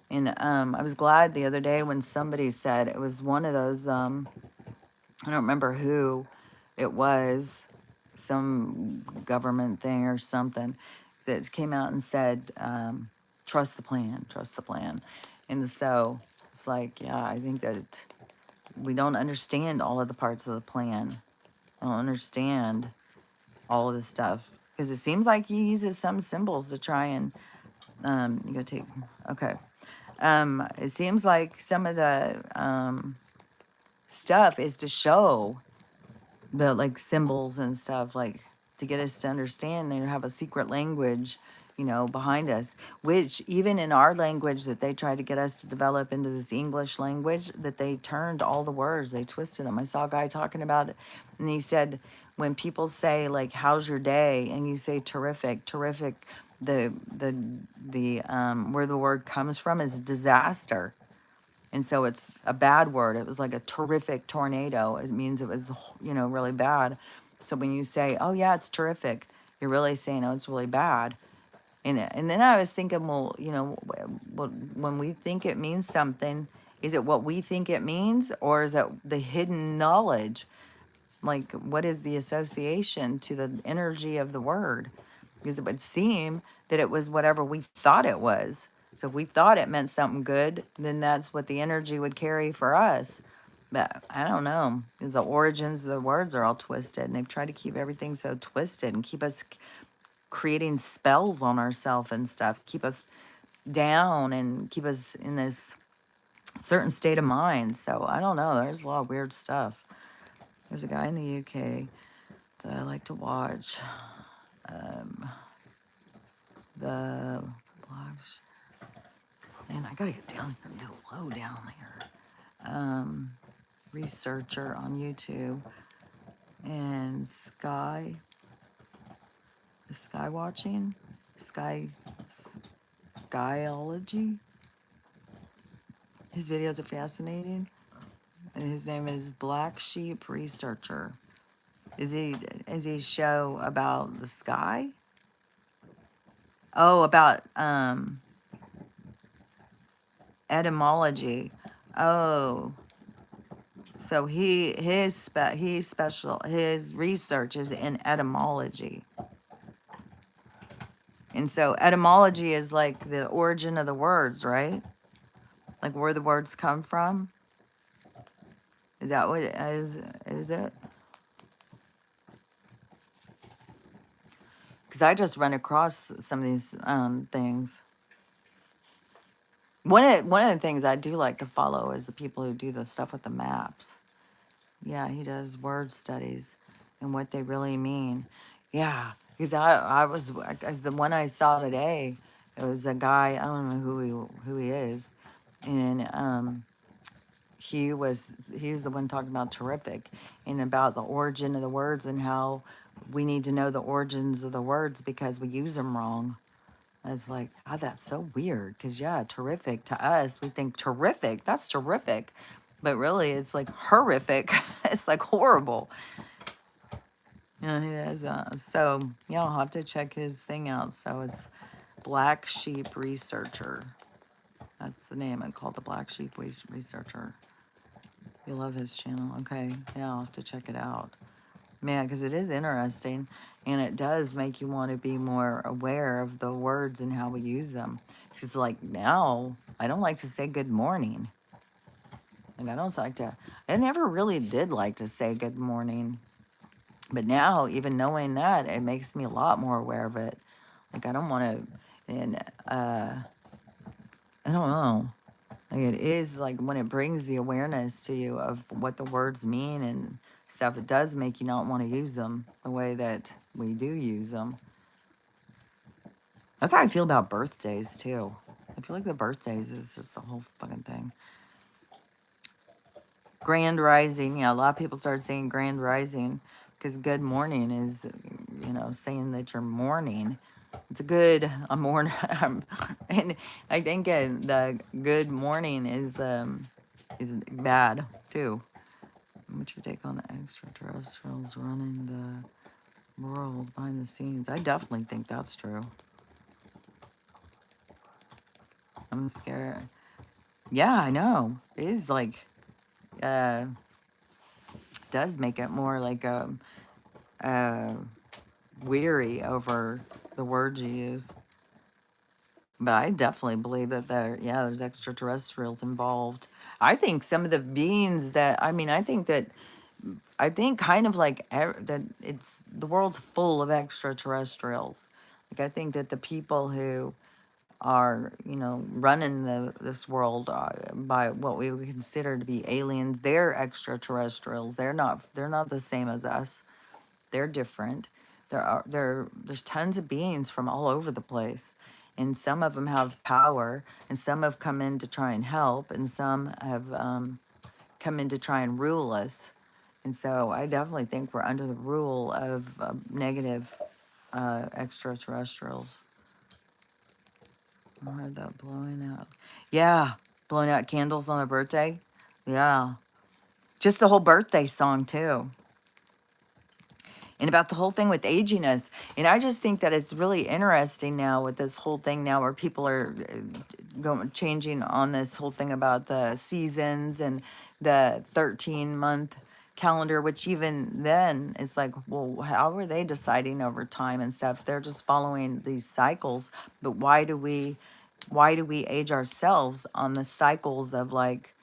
And I was glad the other day when somebody said it was one of those, I don't remember who it was, some government thing or something, that came out and said, trust the plan, trust the plan. And so it's like, yeah, I think that we don't understand all of the parts of the plan. I don't understand all of this stuff, because it seems like he uses some symbols to try and, you gotta take, okay. It seems like some of the stuff is to show the like symbols and stuff, like to get us to understand they have a secret language, you know, behind us, which even in our language that they tried to get us to develop into this English language, that they turned all the words, they twisted them. I saw a guy talking about it, and he said, when people say like, how's your day, and you say terrific, terrific, the where the word comes from is disaster. And so it's a bad word. It was like a terrific tornado. It means it was, you know, really bad. So when you say, oh, yeah, it's terrific, you're really saying, oh, it's really bad. And then I was thinking, well, you know, when we think it means something, is it what we think it means, or is it the hidden knowledge? Like, what is the association to the energy of the word? Because it would seem that it was whatever we thought it was. So if we thought it meant something good, then that's what the energy would carry for us. But I don't know, 'cause the origins of the words are all twisted, and they've tried to keep everything so twisted and keep us creating spells on ourselves and stuff, keep us down and keep us in this certain state of mind. So I don't know. There's a lot of weird stuff. There's a guy in the UK that I like to watch. The live, man, I gotta get down here, get low down here. Researcher on YouTube, and sky watching, sky skyology. His videos are fascinating. And his name is Black Sheep Researcher. Is he show about the sky? Oh, about etymology. Oh, so he's special. His research is in etymology, and so etymology is like the origin of the words, right? Like where the words come from. Is that what it is? Is it? Because I just run across some of these things. One of the things I do like to follow is the people who do the stuff with the maps. Yeah, he does word studies and what they really mean. Yeah, because I was as the one I saw today. It was a guy. I don't know who he is, and he was the one talking about terrific and about the origin of the words and how we need to know the origins of the words because we use them wrong. I was like, God, that's so weird. Because, yeah, terrific to us, we think terrific. That's terrific. But really, it's like horrific. It's like horrible. Yeah, he has. So, yeah, I'll have to check his thing out. So it's Black Sheep Researcher. That's the name. I call it the Black Sheep Researcher. You love his channel. Okay. Yeah, I'll have to check it out. Man, because it is interesting and it does make you want to be more aware of the words and how we use them. Because, like, now, I don't like to say good morning. Like, I don't like to, I never really did like to say good morning. But now, even knowing that, it makes me a lot more aware of it. Like, I don't want to, and I don't know. Like it is like when it brings the awareness to you of what the words mean and stuff, it does make you not want to use them the way that we do use them. That's how I feel about birthdays too. I feel like the birthdays is just a whole fucking thing. Grand rising, yeah, a lot of people started saying grand rising because good morning is, saying that you're mourning. It's a good a morning, and I think the good morning is bad too. What's your take on the extraterrestrials running the world behind the scenes? I definitely think that's true. I'm scared. Yeah, I know. It is like, uh, does make it more like uh, weary over the words you use. But I definitely believe that there's extraterrestrials involved. I think some of the beings that, I think kind of like that it's the world's full of extraterrestrials. Like I think that the people who are running this world by what we would consider to be aliens, they're extraterrestrials. They're not the same as us. They're different. There's tons of beings from all over the place, and some of them have power, and some have come in to try and help, and some have come in to try and rule us. And so I definitely think we're under the rule of negative extraterrestrials. I heard that blowing out. Yeah, blowing out candles on their birthday. Yeah, just the whole birthday song too. And about the whole thing with aging us. And I just think that it's really interesting now with this whole thing now where people are changing on this whole thing about the seasons and the 13-month calendar, which even then it's like, well, how are they deciding over time and stuff? They're just following these cycles. But why do we age ourselves on the cycles of like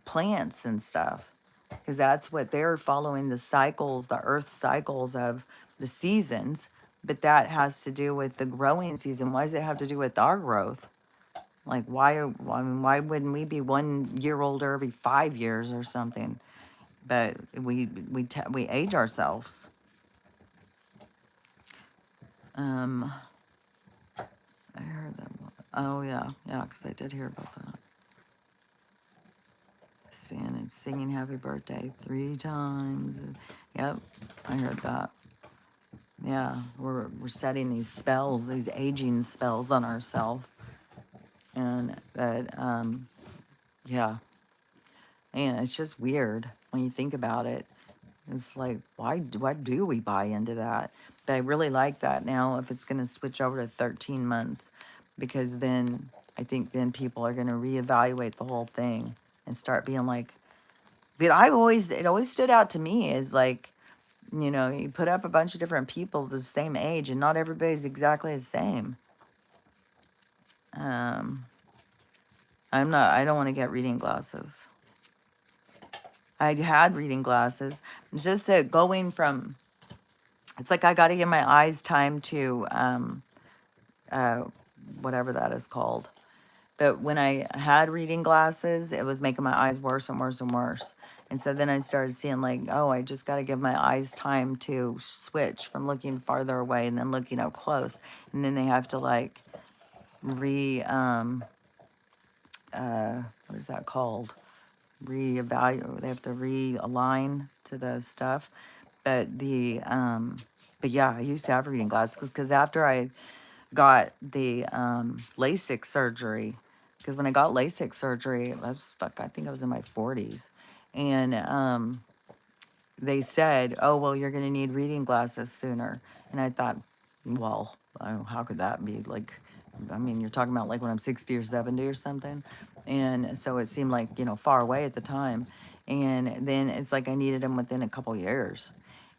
plants and stuff? Because that's what they're following, the cycles, the earth cycles of the seasons. But that has to do with the growing season. Why does it have to do with our growth? Like why wouldn't we be 1 year older every 5 years or something? But we age ourselves. um I heard that one. Oh yeah, because I did hear about that. Span and singing happy birthday 3 times. Yep, I heard that. Yeah, we're setting these spells, these aging spells on ourselves, and that yeah, And it's just weird when you think about it. It's like, why do we buy into that? But I really like that now if it's going to switch over to 13 months, because then I think then people are going to reevaluate the whole thing and start being like, but it always stood out to me as like, you put up a bunch of different people the same age and not everybody's exactly the same. Um, I don't want to get reading glasses. I had reading glasses. It's just that going from, it's like I got to give my eyes time to, uh, whatever that is called. But when I had reading glasses, it was making my eyes worse and worse and worse. And so then I started seeing like, oh, I just got to give my eyes time to switch from looking farther away and then looking up close. And then they have to like what is that called? Reevaluate. They have to realign to the stuff. But but yeah, I used to have reading glasses because after I got the LASIK surgery, because when I got LASIK surgery, I think I was in my 40s, and they said, "Oh, well, you're going to need reading glasses sooner." And I thought, well, how could that be? Like, I mean, you're talking about like when I'm 60 or 70 or something. And so it seemed like, far away at the time. And then it's like I needed them within a couple years.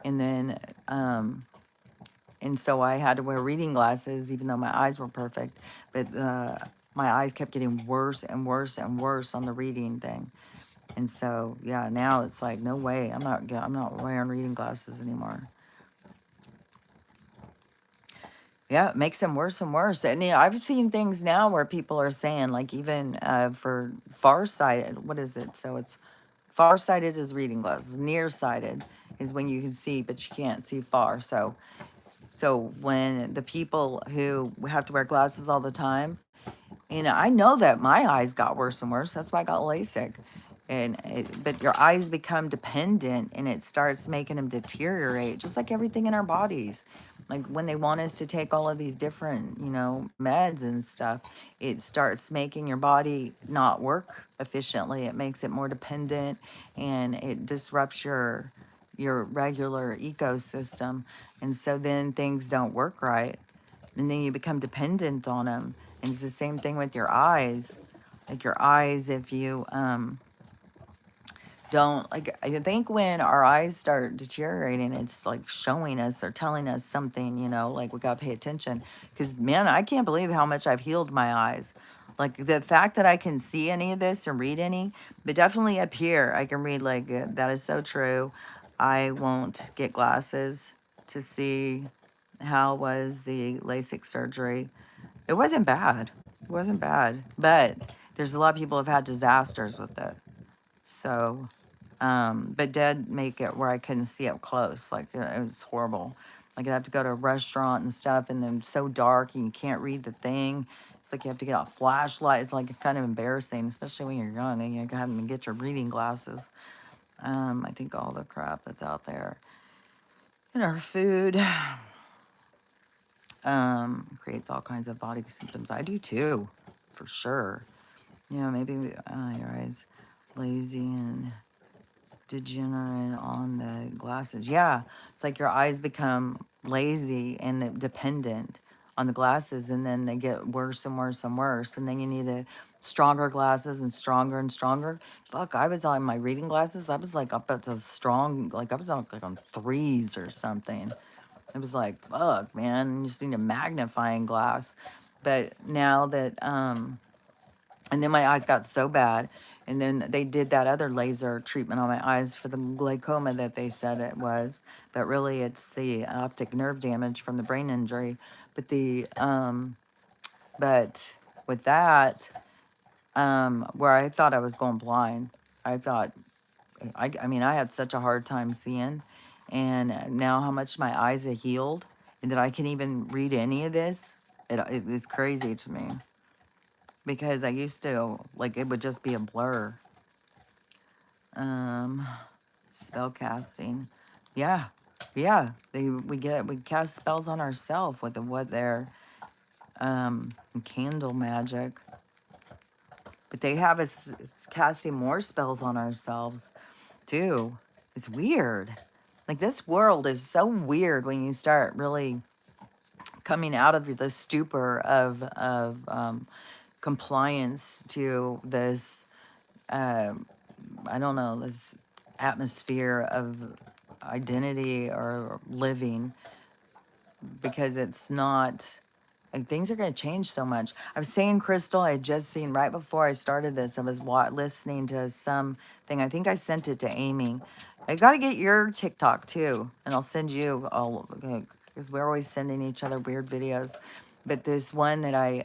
And then, and so I had to wear reading glasses, even though my eyes were perfect. But my eyes kept getting worse and worse and worse on the reading thing. And so, yeah, now it's like, no way, I'm not wearing reading glasses anymore. Yeah, it makes them worse and worse. And I've seen things now where people are saying, like, even for farsighted, what is it? So it's farsighted is reading glasses. Nearsighted is when you can see, but you can't see far. So when the people who have to wear glasses all the time, I know that my eyes got worse and worse. That's why I got LASIK. But your eyes become dependent and it starts making them deteriorate, just like everything in our bodies. Like when they want us to take all of these different, meds and stuff, it starts making your body not work efficiently. It makes it more dependent and it disrupts your regular ecosystem. And so then things don't work right and then you become dependent on them. And it's the same thing with your eyes. Like your eyes, if you don't, like, I think when our eyes start deteriorating, it's like showing us or telling us something, like we got to pay attention. Because, man, I can't believe how much I've healed my eyes. Like the fact that I can see any of this and read any, but definitely up here, I can read, like, that is so true. I won't get glasses to see how was the LASIK surgery. It wasn't bad. It wasn't bad. But there's a lot of people have had disasters with it. So, but did make it where I couldn't see up close. Like it was horrible. Like I'd have to go to a restaurant and stuff, and then so dark and you can't read the thing. It's like you have to get a flashlight. It's like kind of embarrassing, especially when you're young and you haven't get your reading glasses. I think all the crap that's out there in our food creates all kinds of body symptoms. I do too, for sure. Maybe your eyes lazy and degenerate on the glasses. Yeah, it's like your eyes become lazy and dependent on the glasses, and then they get worse and worse and worse. And then you need stronger glasses and stronger. Fuck, I was on my reading glasses. I was like up at the strong, like I was on like on threes or something. It was like, fuck, man, you just need a magnifying glass. But now that and then my eyes got so bad. And then they did that other laser treatment on my eyes for the glaucoma that they said it was. But really, it's the optic nerve damage from the brain injury. But with that, where I thought I was going blind, I thought, I mean, I had such a hard time seeing. And now how much my eyes have healed and that I can even read any of this, it is crazy to me. Because I used to, like, it would just be a blur. Um, Spell casting. Yeah. Yeah. We cast spells on ourselves with what their candle magic. But they have us casting more spells on ourselves too. It's weird. Like this world is so weird when you start really coming out of the stupor of compliance to this I don't know, this atmosphere of identity or living, because it's not like things are going to change so much. I was saying, Crystal, I had just seen right before I started this, I was listening to something. I think I sent it to Amy. I got to get your TikTok too, and I'll send you all, because we're always sending each other weird videos. But this one that I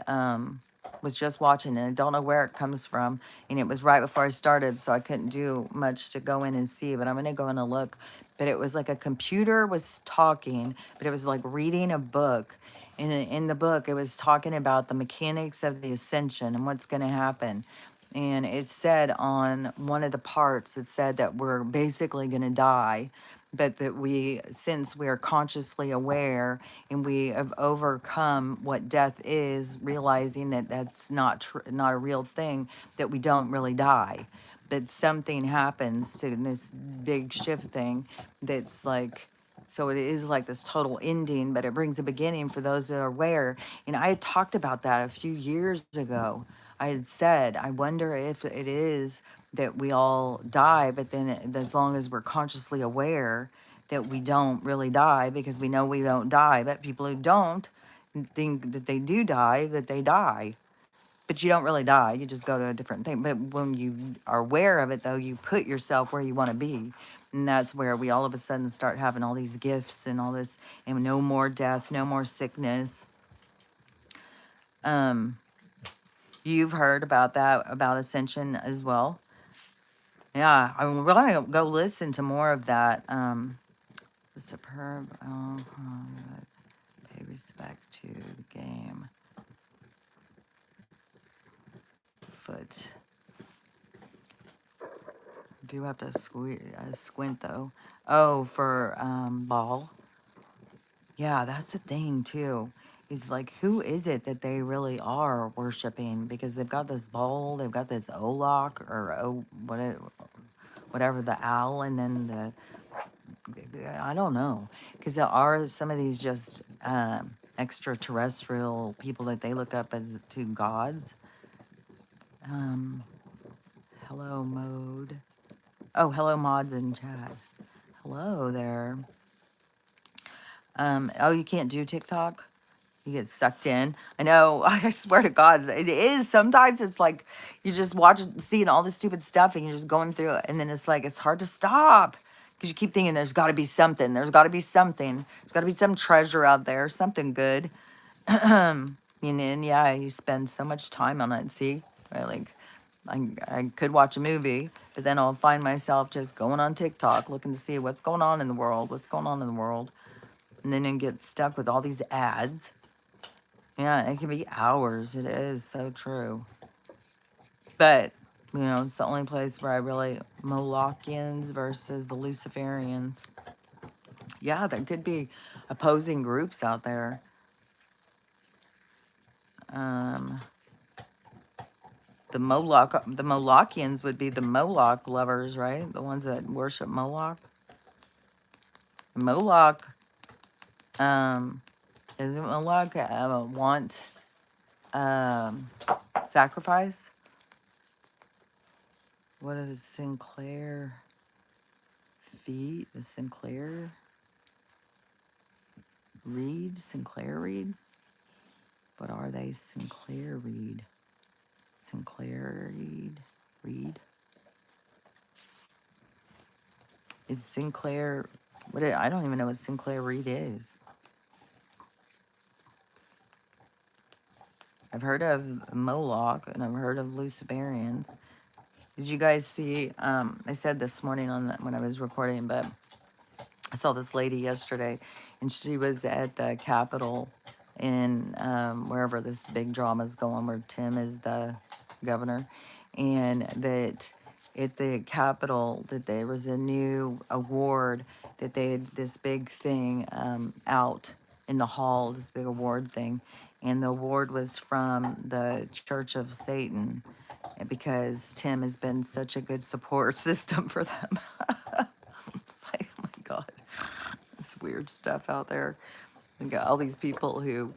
was just watching, and I don't know where it comes from, and it was right before I started, so I couldn't do much to go in and see, but I'm going to go in and look. But it was like a computer was talking, but it was like reading a book. And in the book, it was talking about the mechanics of the ascension and what's going to happen. And it said on one of the parts, it said that we're basically going to die, but that we, since we're consciously aware and we have overcome what death is, realizing that that's not a real thing, that we don't really die. But something happens to this big shift thing that's like, so it is like this total ending, but it brings a beginning for those that are aware. And I had talked about that a few years ago. I had said, I wonder if it is that we all die, but then as long as we're consciously aware that we don't really die, because we know we don't die, but people who don't think that they do die, that they die. But you don't really die. You just go to a different thing. But when you are aware of it, though, you put yourself where you want to be. And that's where we all of a sudden start having all these gifts and all this, and no more death, no more sickness. Um, you've heard about that, about ascension as well. Yeah, I'm going to go listen to more of that. Superb. Pay respect to the game. Foot. Do have to squint though. Oh, for ball. Yeah, that's the thing too. Is like, who is it that they really are worshiping? Because they've got this bowl, they've got this Olok or whatever, the owl, and then I don't know, because there are some of these just extraterrestrial people that they look up as to gods. Um, hello mode. Oh, hello mods in chat. Hello there. Oh, you can't do TikTok? You get sucked in. I know. I swear to God, it is. Sometimes it's like you just watching, seeing all this stupid stuff, and you're just going through it, and then it's like it's hard to stop because you keep thinking there's got to be something. There's got to be something. There's got to be some treasure out there, something good. And yeah, you spend so much time on it. See, I could watch a movie, but then I'll find myself just going on TikTok looking to see what's going on in the world, what's going on in the world, and then you get stuck with all these ads. Yeah, it can be hours. It is so true. But, it's the only place where I really, Molochians versus the Luciferians. Yeah, there could be opposing groups out there. Um, the Molochians would be the Moloch lovers, right? The ones that worship Moloch. Moloch, isn't Moloch want sacrifice? What is Sinclair feet? The Sinclair Reed? Sinclair Reed? What are they? Sinclair Reed. Sinclair Reed? Reed? Is Sinclair... I don't even know what Sinclair Reed is. I've heard of Moloch, and I've heard of Luciferians. Did you guys see... I said this morning when I was recording, but I saw this lady yesterday, and she was at the Capitol in wherever this big drama's going, where Tim is the governor, and that at the Capitol that there was a new award, that they had this big thing out in the hall, this big award thing, and the award was from the Church of Satan, because Tim has been such a good support system for them. It's like, oh my God, this weird stuff out there. You got all these people who,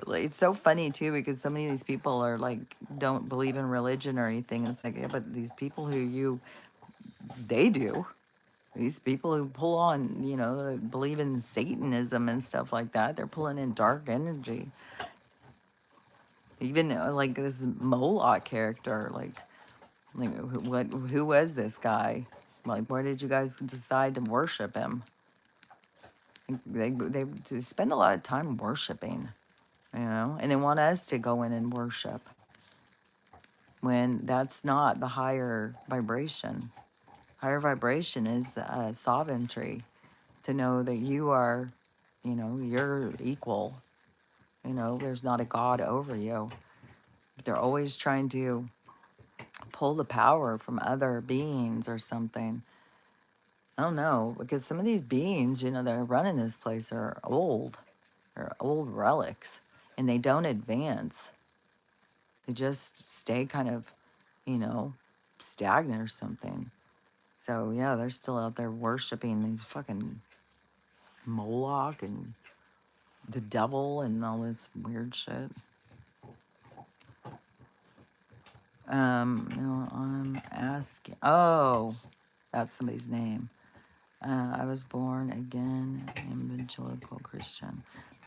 it's so funny too, because so many of these people are like, don't believe in religion or anything. It's like, yeah, but these people who they do. These people who pull on, believe in Satanism and stuff like that, they're pulling in dark energy. Even like this Moloch character, like who was this guy? Like, why did you guys decide to worship him? They spend a lot of time worshiping, and they want us to go in and worship when that's not the higher vibration. Higher vibration is sovereignty, to know that you are, you're equal. There's not a God over you. They're always trying to pull the power from other beings or something. I don't know, because some of these beings, that are running this place are old. They're old relics, and they don't advance. They just stay kind of, you know, stagnant or something. So yeah, they're still out there worshiping these fucking Moloch and the devil and all this weird shit. No, I'm asking. Oh, that's somebody's name. I was born again, evangelical Christian.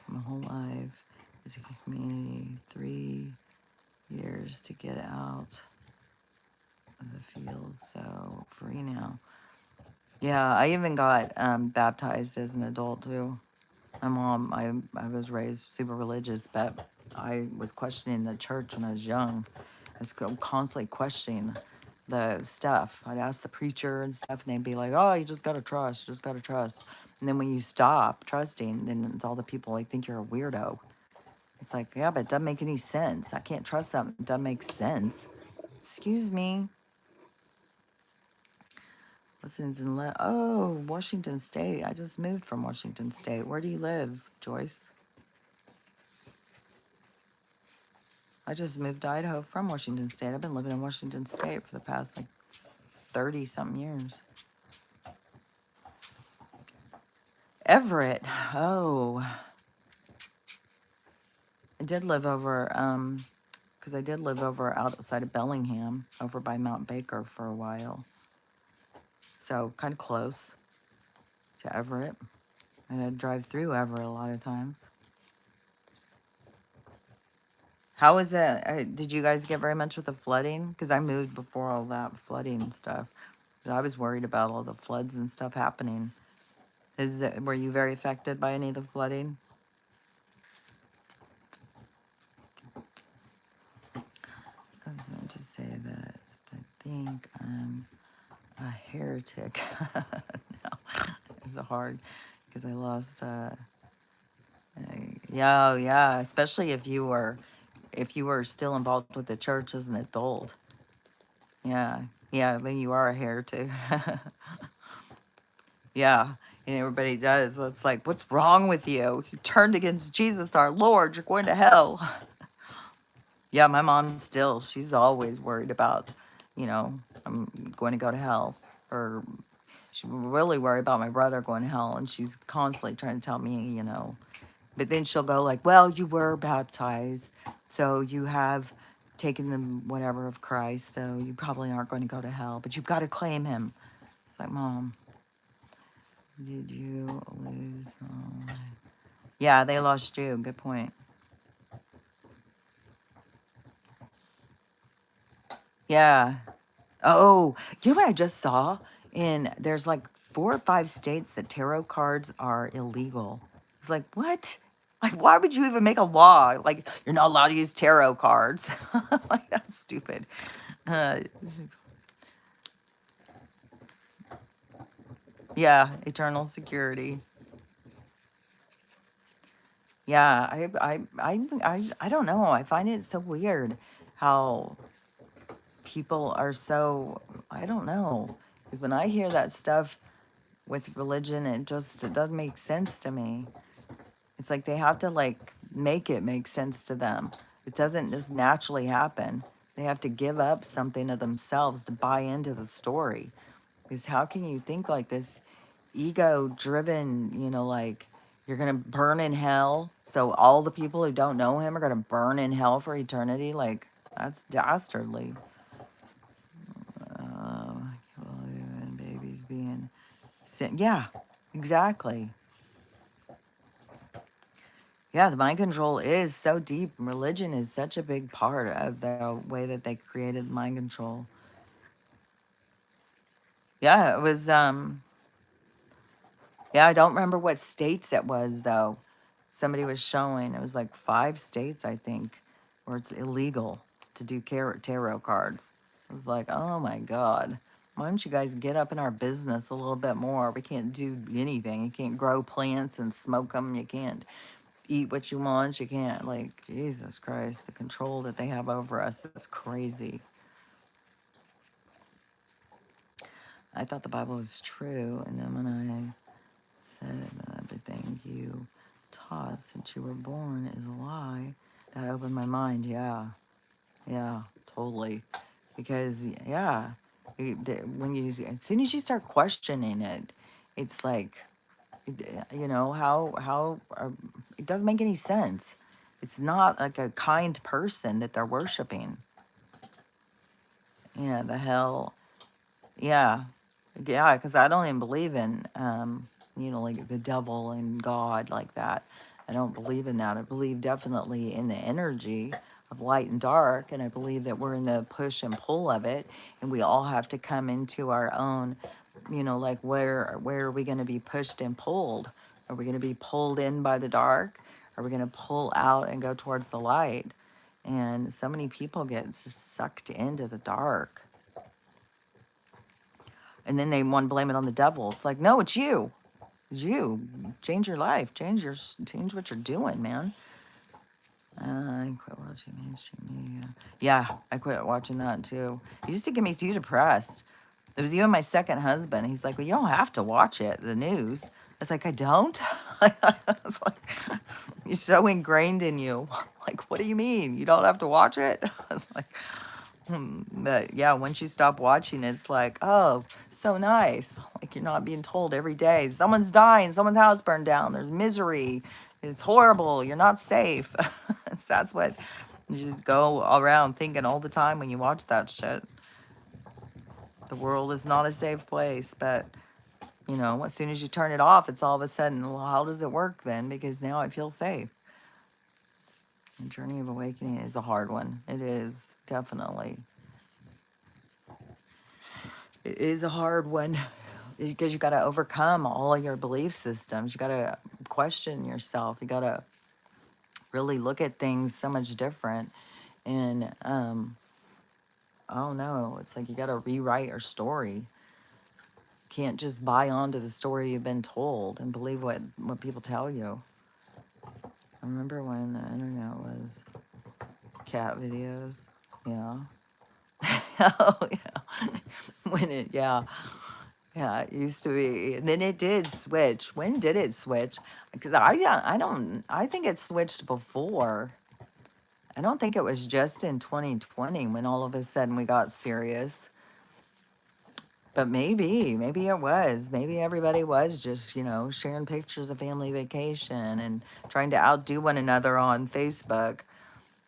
My whole life. It took me 3 years to get out of the field, so free now. Yeah, I even got baptized as an adult too. My mom, I was raised super religious, but I was questioning the church when I was young. I was constantly questioning the stuff. I'd ask the preacher and stuff, and they'd be like, "Oh, you just gotta trust, you just gotta trust." And then when you stop trusting, then it's all the people like think you're a weirdo. It's like, yeah, but it doesn't make any sense. I can't trust something that doesn't make sense. Excuse me. Listens in oh, Washington State. I just moved from Washington State. Where do you live, Joyce? I just moved to Idaho from Washington State. I've been living in Washington State for the past like 30 something years. Everett. Oh, I did live over, because I did live over outside of Bellingham, over by Mount Baker for a while. So kind of close to Everett. And I'd drive through Everett a lot of times. How is it? Did you guys get very much with the flooding? Because I moved before all that flooding and stuff. But I was worried about all the floods and stuff happening. Were you very affected by any of the flooding? I was going to say that I think I'm a heretic. No, it's hard because I lost. Yeah, yeah. Especially if you were still involved with the church as an adult. Yeah, yeah. Then you are a heretic. Yeah, and everybody does. It's like, what's wrong with you? You turned against Jesus, our Lord. You're going to hell. Yeah, my mom still, she's always worried about, I'm going to go to hell. Or she's really worried about my brother going to hell. And she's constantly trying to tell me. But then she'll go like, well, you were baptized. So you have taken the whatever of Christ. So you probably aren't going to go to hell. But you've got to claim him. It's like, Mom, did you lose? Oh. Yeah, they lost you. Good point. Yeah. Oh, you know what I just saw? There's like 4 or 5 states that tarot cards are illegal. It's like, what? Like, why would you even make a law? Like, you're not allowed to use tarot cards. Like, that's stupid. Uh, yeah, eternal security. Yeah, I don't know. I find it so weird how people are so, I don't know. Because when I hear that stuff with religion, it doesn't make sense to me. It's like they have to like make it make sense to them. It doesn't just naturally happen. They have to give up something of themselves to buy into the story. Because how can you think like this ego driven, like you're going to burn in hell? So all the people who don't know him are going to burn in hell for eternity? Like, that's dastardly. And babies being sent. Yeah, exactly. Yeah, the mind control is so deep. Religion is such a big part of the way that they created mind control. Yeah, it was yeah, I don't remember what states it was though. Somebody was showing it was like 5 states, I think, where it's illegal to do tarot cards. It was like, oh my God, why don't you guys get up in our business a little bit more? We can't do anything. You can't grow plants and smoke them. You can't eat what you want. You can't, like, Jesus Christ, the control that they have over us is crazy. I thought the Bible was true, and then when I said everything you taught since you were born is a lie, that opened my mind. Yeah, totally. Because yeah, when you as soon as you start questioning it, it's like, how it doesn't make any sense. It's not like a kind person that they're worshiping. Yeah, the hell. Yeah. Yeah, because I don't even believe in, like the devil and God like that. I don't believe in that. I believe definitely in the energy of light and dark, and I believe that we're in the push and pull of it, and we all have to come into our own, like where are we going to be pushed and pulled? Are we going to be pulled in by the dark? Are we going to pull out and go towards the light? And so many people get just sucked into the dark, and then they want to blame it on the devil. It's like, no, it's you. It's you. Change your life. Change what you're doing, man. I quit watching mainstream media. Yeah, I quit watching that too. It used to get me too depressed. It was even my second husband. He's like, well, you don't have to watch it, the news. I was like, I don't. I was like, it's so ingrained in you. Like, what do you mean? You don't have to watch it? I was like, but yeah, once you stop watching, it's like, oh, so nice. Like you're not being told every day, someone's dying, someone's house burned down, there's misery, it's horrible, you're not safe. So that's what you just go around thinking all the time when you watch that shit. The world is not a safe place, but as soon as you turn it off, it's all of a sudden, well, how does it work then? Because now I feel safe. The journey of awakening is a hard one. It is, definitely. It is a hard one because you got to overcome all of your belief systems. You got to question yourself. You got to really look at things so much different. And I don't know. It's like you got to rewrite your story. Can't just buy onto the story you've been told and believe what people tell you. I remember when the internet was cat videos. Yeah. Oh yeah. Yeah, it used to be. And then it did switch. When did it switch? Because I think it switched before. I don't think it was just in 2020 when all of a sudden we got serious. But maybe it was. Maybe everybody was just, sharing pictures of family vacation and trying to outdo one another on Facebook.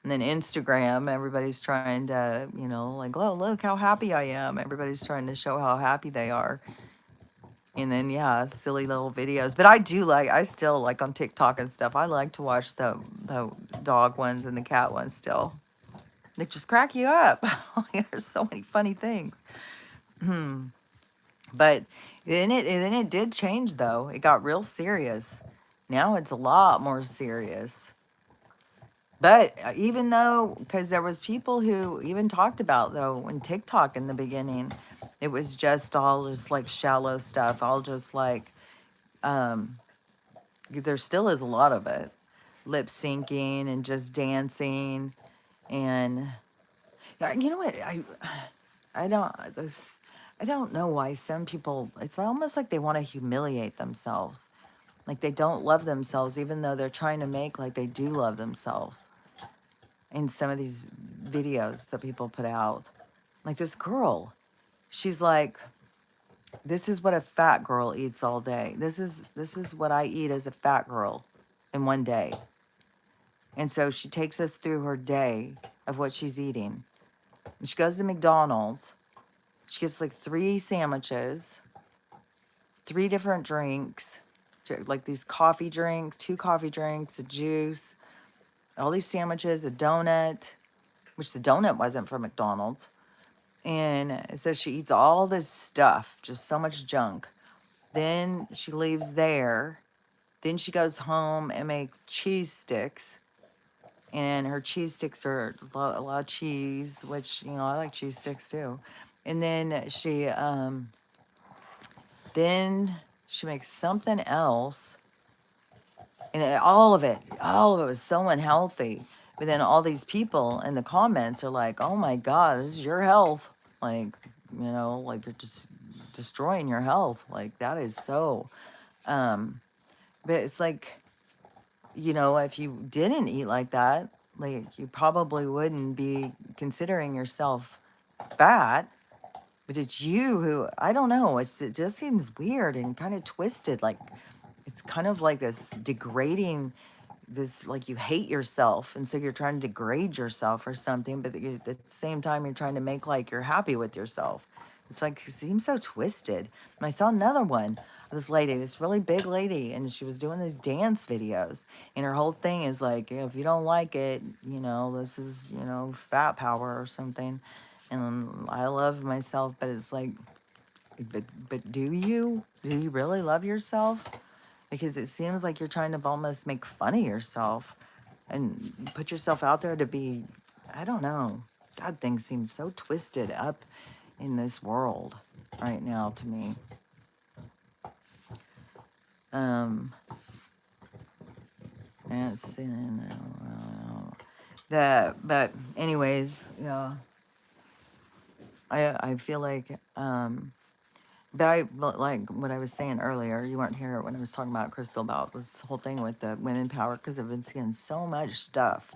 And then Instagram, everybody's trying to, like, oh, look how happy I am. Everybody's trying to show how happy they are. And then, yeah, silly little videos. But I still like on TikTok and stuff. I like to watch the dog ones and the cat ones still. They just crack you up. There's so many funny things. But then it did change though. It got real serious. Now it's a lot more serious. But even though, because there was people who even talked about though when TikTok in the beginning, it was just all just like shallow stuff, all just like there still is a lot of it, lip syncing and just dancing, and yeah, you know what I don't this I don't know why some people, it's almost like they want to humiliate themselves, like they don't love themselves even though they're trying to make like they do love themselves. in some of these videos that people put out. Like this girl, she's like, this is what a fat girl eats all day. This is what I eat as a fat girl in one day. And so she takes us through her day of what she's eating. And she goes to McDonald's. She gets like 3 sandwiches, 3 different drinks, like these coffee drinks, 2 coffee drinks, a juice, all these sandwiches, a donut, which the donut wasn't from McDonald's. And so she eats all this stuff, just so much junk. Then she leaves there. Then she goes home and makes cheese sticks. And her cheese sticks are a lot of cheese, which, I like cheese sticks too. And then she makes something else, and all of it was so unhealthy. But then all these people in the comments are like, "Oh my God, this is your health. Like, like you're just destroying your health. Like that is so." But it's like, if you didn't eat like that, like you probably wouldn't be considering yourself fat. But it's you who, I don't know. It just seems weird and kind of twisted. Like it's kind of like this degrading, this like you hate yourself, and so you're trying to degrade yourself or something. But at the same time, you're trying to make like you're happy with yourself. It's like it seems so twisted. And I saw another one of this lady, this really big lady, and she was doing these dance videos, and her whole thing is like, if you don't like it, this is fat power or something. And I love myself, but it's like, but do you really love yourself? Because it seems like you're trying to almost make fun of yourself and put yourself out there to be, I don't know. God, things seem so twisted up in this world right now to me. And it's but anyways, yeah, I feel like but like what I was saying earlier, you weren't here when I was talking about Crystal about this whole thing with the women power, because I've been seeing so much stuff.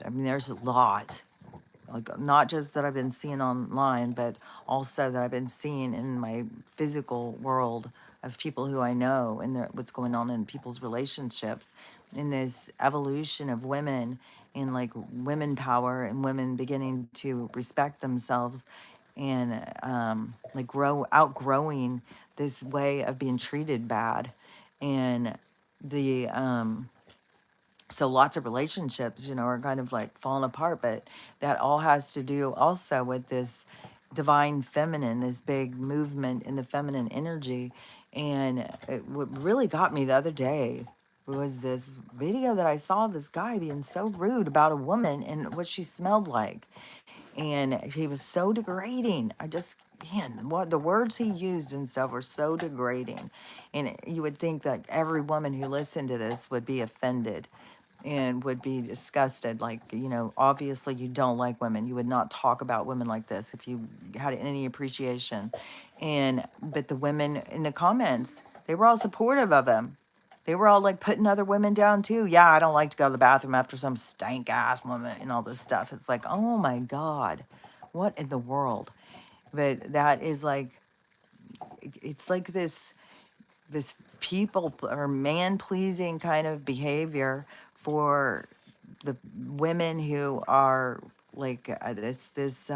I mean, there's a lot, like not just that I've been seeing online, but also that I've been seeing in my physical world of people who I know and what's going on in people's relationships, in this evolution of women, in like women power and women beginning to respect themselves, and like outgrowing this way of being treated bad. And the so lots of relationships, are kind of like falling apart, but that all has to do also with this divine feminine, this big movement in the feminine energy. And what really got me the other day was this video that I saw of this guy being so rude about a woman and what she smelled like. And he was so degrading. Man, what the words he used and stuff were so degrading. And you would think that every woman who listened to this would be offended and would be disgusted. Like, obviously you don't like women. You would not talk about women like this if you had any appreciation. But the women in the comments, they were all supportive of him. They were all like putting other women down too. Yeah, I don't like to go to the bathroom after some stank ass woman and all this stuff. It's like, oh my God, what in the world? But that is like, it's like this people or man pleasing kind of behavior for the women who are like this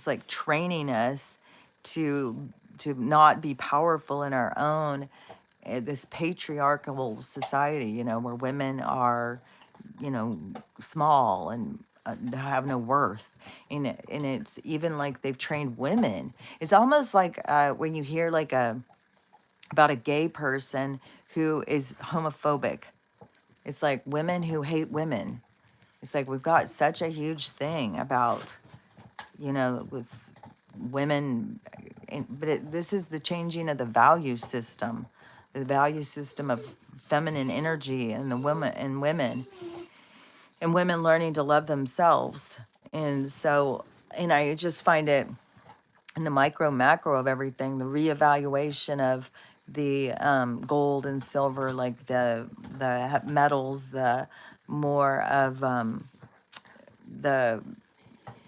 like training us to not be powerful in our own, this patriarchal society, where women are, small and have no worth. And it's even like they've trained women. It's almost like when you hear like about a gay person who is homophobic. It's like women who hate women. It's like we've got such a huge thing about, with women, but this is the changing of the value system of feminine energy and the women learning to love themselves. And so, and I just find it in the micro macro of everything, the reevaluation of the gold and silver, like the metals, more of the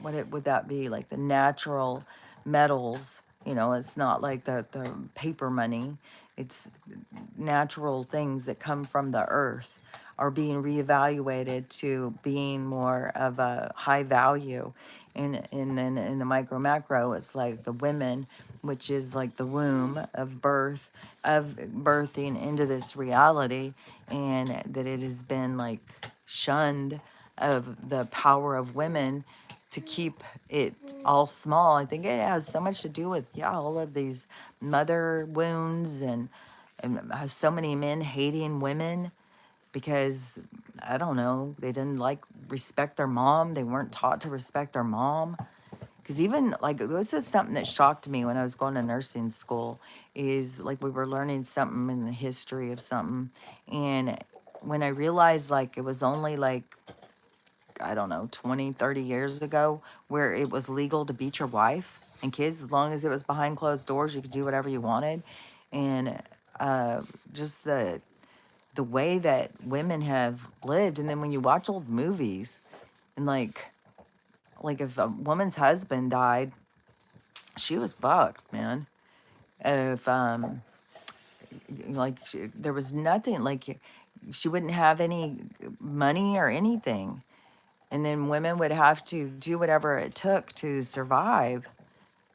what it would that be like the natural metals. It's not like the paper money. It's natural things that come from the earth are being reevaluated to being more of a high value. And then in the micro macro, it's like the women, which is like the womb of birth, of birthing into this reality, and that it has been like shunned of the power of women to keep it all small. I think it has so much to do with, yeah, all of these mother wounds and so many men hating women because I don't know, they didn't like respect their mom. They weren't taught to respect their mom. Because even like this is something that shocked me when I was going to nursing school is like we were learning something in the history of something. And when I realized like it was only like, I don't know, 20, 30 years ago where it was legal to beat your wife and kids as long as it was behind closed doors, you could do whatever you wanted. And just the way that women have lived. And then when you watch old movies and like if a woman's husband died, she was fucked, man. If there was nothing like she wouldn't have any money or anything, and then women would have to do whatever it took to survive.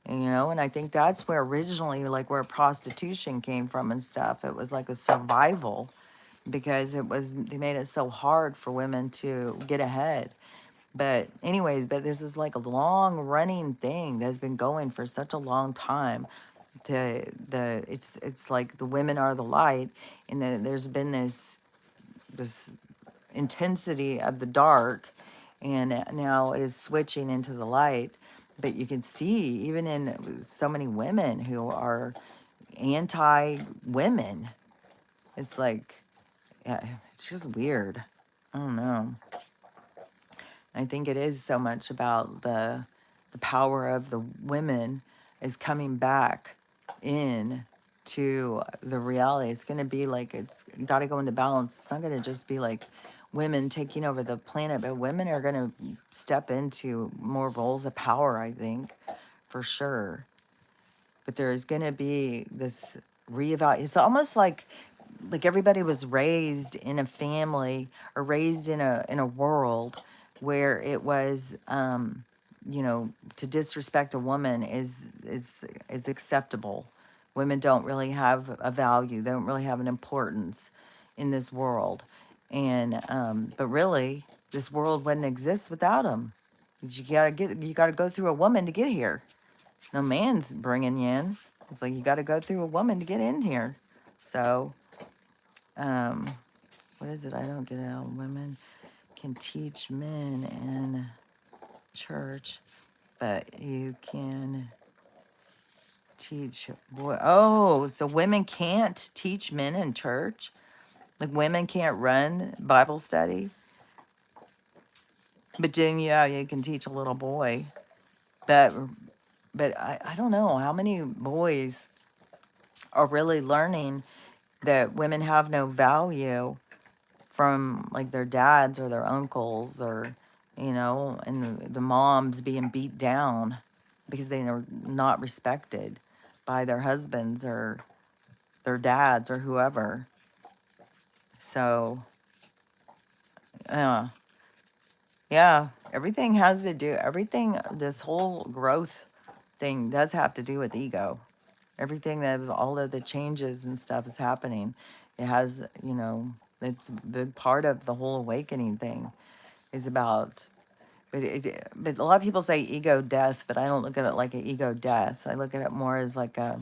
And I think that's where originally like where prostitution came from and stuff. It was like a survival because they made it so hard for women to get ahead. But anyways, this is like a long running thing that's been going for such a long time. It's like the women are the light, and there's been this intensity of the dark, and now it is switching into the light. But you can see even in so many women who are anti women, it's like, yeah, it's just weird. I don't know. I think it is so much about the power of the women is coming back in to the reality. It's going to be like it's got to go into balance. It's not going to just be like women taking over the planet, but women are going to step into more roles of power, I think, for sure. But there is going to be this reevaluate. It's almost like everybody was raised in a family or raised in a world where it was to disrespect a woman is acceptable. Women don't really have a value. They don't really have an importance in this world. And but really this world wouldn't exist without them. You gotta go through a woman to get here. No man's bringing you in. It's like you got to go through a woman to get in here. So um, what is it? I don't get how women can teach men in church, but you can teach boy. Oh, so women can't teach men in church? Like women can't run Bible study? But then, yeah, you can teach a little boy. But I don't know how many boys are really learning that women have no value from like their dads or their uncles or and the moms being beat down because they are not respected by their husbands or their dads or whoever. So yeah, everything, this whole growth thing does have to do with ego. Everything that all of the changes and stuff is happening, it has, it's a big part of the whole awakening thing is about. But a lot of people say ego death, but I don't look at it like an ego death. I look at it more as like a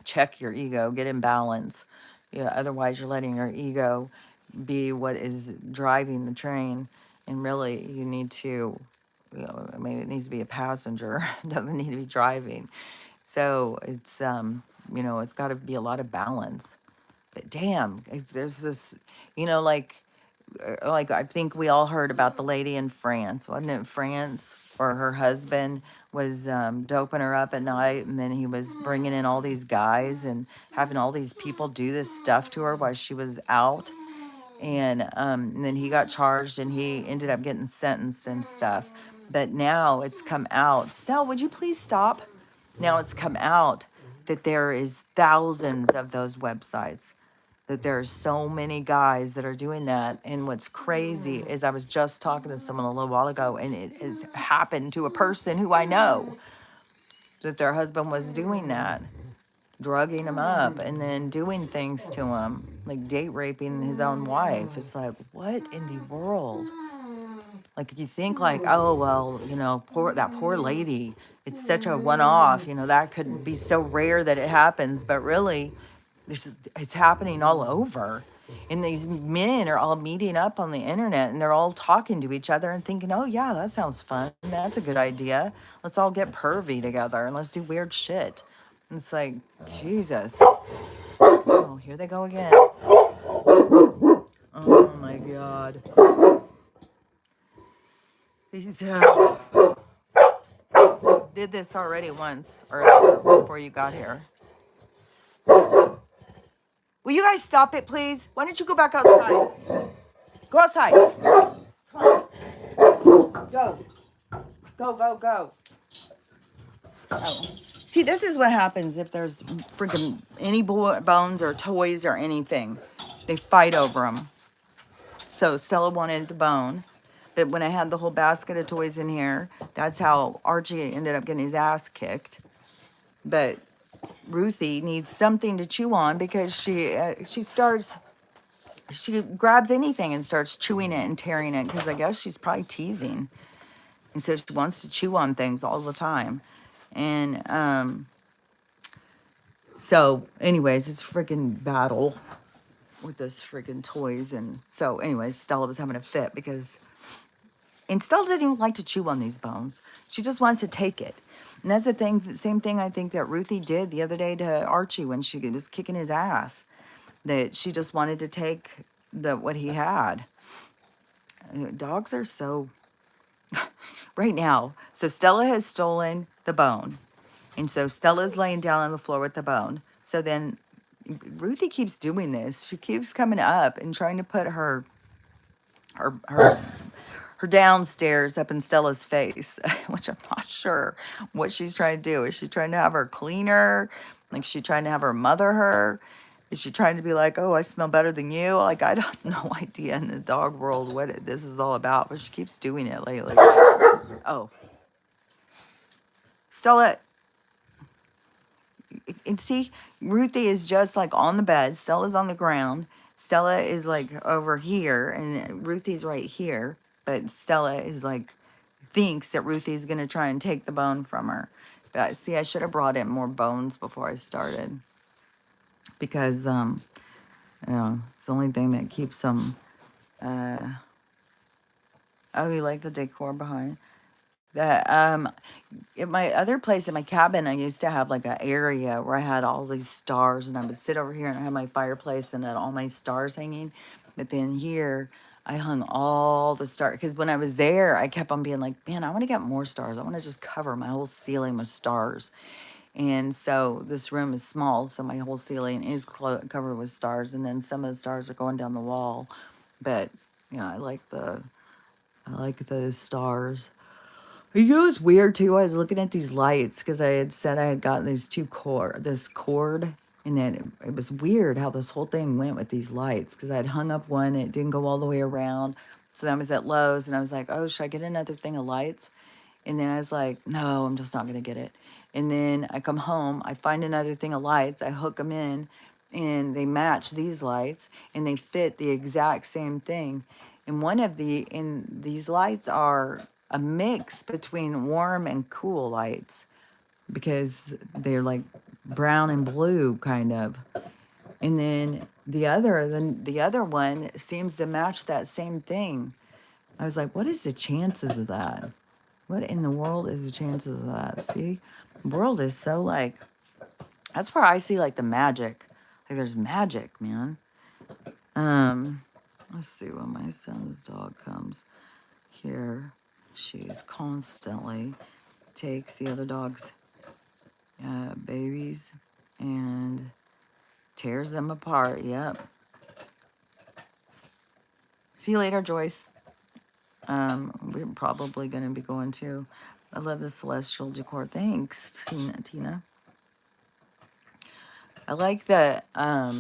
check your ego, get in balance. Yeah, otherwise you're letting your ego be what is driving the train, and really you need to, I mean, it needs to be a passenger. It doesn't need to be driving. So it's got to be a lot of balance. But damn, there's this, like I think we all heard about the lady in France, wasn't it? France, where her husband was doping her up at night, and then he was bringing in all these guys and having all these people do this stuff to her while she was out. And then he got charged and he ended up getting sentenced and stuff. But now it's come out. Stell, would you please stop? Now it's come out that there is thousands of those websites, that there's so many guys that are doing that. And what's crazy is I was just talking to someone a little while ago, and it has happened to a person who I know, that their husband was doing that, drugging him up and then doing things to him, like date raping his own wife. It's like, what in the world? Like, you think like, oh, well, that poor lady, it's such a one-off, that could be so rare that it happens. But really, it's happening all over. And these men are all meeting up on the internet, and they're all talking to each other and thinking, oh yeah, that sounds fun. That's a good idea. Let's all get pervy together and let's do weird shit. And it's like, Jesus. Oh, here they go again. Oh my God. These did this already once earlier before you got here. Will you guys stop it, please? Why don't you go back outside? Go outside. Come on. Go. Go, go, go. Oh. See, this is what happens if there's freaking any bones or toys or anything. They fight over them. So Stella wanted the bone. But when I had the whole basket of toys in here, that's how Archie ended up getting his ass kicked. But Ruthie needs something to chew on because she grabs anything and starts chewing it and tearing it, because I guess she's probably teething. And so she wants to chew on things all the time. And so anyways, it's a freaking battle with those freaking toys. And so anyways, Stella was having a fit and Stella didn't even like to chew on these bones. She just wants to take it. And that's the same thing I think that Ruthie did the other day to Archie when she was kicking his ass. That she just wanted to take what he had. Dogs are so right now. So Stella has stolen the bone. And so Stella's laying down on the floor with the bone. So then Ruthie keeps doing this. She keeps coming up and trying to put her downstairs up in Stella's face, which I'm not sure what she's trying to do. Is she trying to have her clean her? Like, is she trying to have her mother her? Is she trying to be like, oh, I smell better than you? Like, I have no idea in the dog world what this is all about, but she keeps doing it lately. Oh. Stella, and see, Ruthie is just like on the bed. Stella's on the ground. Stella is like over here, and Ruthie's right here. But Stella is like, thinks that Ruthie's going to try and take the bone from her. But see, I should have brought in more bones before I started. Because, it's the only thing that keeps them. Oh, you like the decor behind? That at my other place, in my cabin, I used to have like an area where I had all these stars, and I would sit over here and I had my fireplace and had all my stars hanging. But then here, I hung all the stars, because when I was there, I kept on being like, man, I want to get more stars. I want to just cover my whole ceiling with stars. And so this room is small, so my whole ceiling is covered with stars, and then some of the stars are going down the wall. But yeah, I like the stars. You know what's weird too? I was looking at these lights because I had said I had gotten this cord, and then it was weird how this whole thing went with these lights, because I had hung up one, and it didn't go all the way around. So then I was at Lowe's, and I was like, oh, should I get another thing of lights? And then I was like, no, I'm just not gonna get it. And then I come home, I find another thing of lights, I hook them in, and they match these lights, and they fit the exact same thing. And these lights are a mix between warm and cool lights, because they're like brown and blue kind of. And then the other one seems to match that same thing. I was like, what is the chances of that? What in the world is the chances of that? See, the world is so like, that's where I see like the magic. Like, there's magic, man. Let's see, when my son's dog comes here, she's constantly takes the other dog's babies and tears them apart. Yep. See you later, Joyce. We're probably going to be going to. I love the celestial decor. Thanks, Tina. I like the, I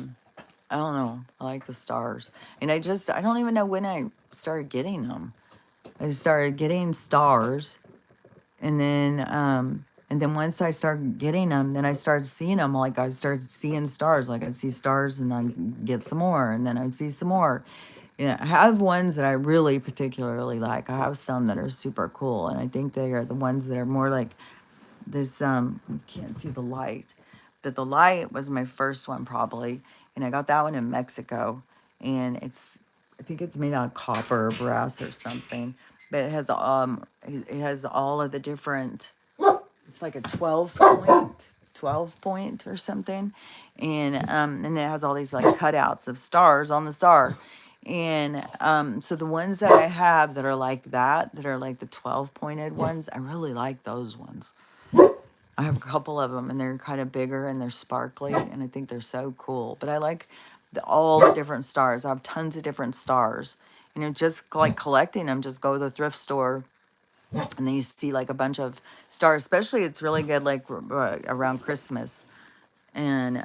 don't know. I like the stars. And I don't even know when I started getting them. I started getting stars. And then once I started getting them, then I started seeing them. Like I started seeing stars. Like I'd see stars and I'd get some more. And then I'd see some more. Yeah, I have ones that I really particularly like. I have some that are super cool. And I think they are the ones that are more like this, you can't see the light, but the light was my first one probably, and I got that one in Mexico, and I think it's made out of copper or brass or something, but it has all of the different, it's like a 12 point or something, and it has all these like cutouts of stars on the star. And so the ones that I have that are like that are like the 12 pointed ones, I really like those ones. I have a couple of them, and they're kind of bigger and they're sparkly, and I think they're so cool. But I like all the different stars. I have tons of different stars. Just like collecting them, just go to the thrift store, and then you see like a bunch of stars. Especially, it's really good like around Christmas, and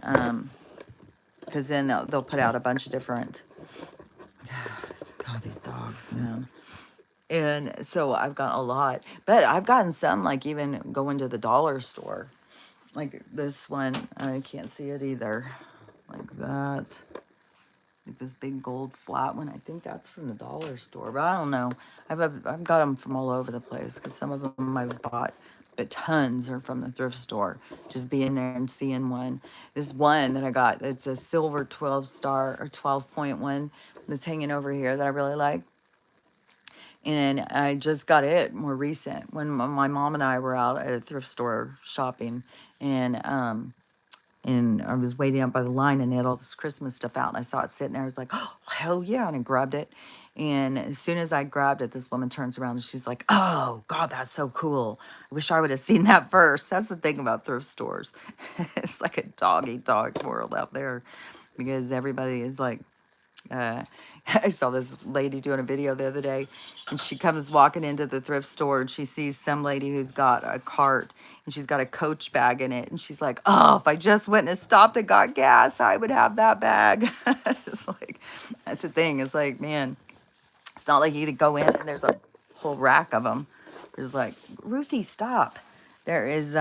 because then they'll put out a bunch of different. God, these dogs, man. And so I've got a lot, but I've gotten some like even going to the dollar store. Like this one, I can't see it either. Like that. Like this big gold flat one. I think that's from the dollar store, but I don't know. I've got them from all over the place because some of them I've bought, but tons are from the thrift store. Just being there and seeing one. This one that I got, it's a silver 12 star or 12.1 that's hanging over here that I really like. And I just got it more recent when my mom and I were out at a thrift store shopping, and I was waiting up by the line, and they had all this Christmas stuff out, and I saw it sitting there. I was like, oh, hell yeah, and I grabbed it. And as soon as I grabbed it, this woman turns around and she's like, oh, God, that's so cool. I wish I would have seen that first. That's the thing about thrift stores. It's like a dog eat dog world out there because everybody is like, uh, I saw this lady doing a video the other day, and she comes walking into the thrift store, and she sees some lady who's got a cart, and she's got a Coach bag in it, and she's like, "Oh, if I just went and stopped and got gas, I would have that bag." It's like that's the thing. It's like, man, it's not like you could go in and there's a whole rack of them. There's like, Ruthie, stop. There is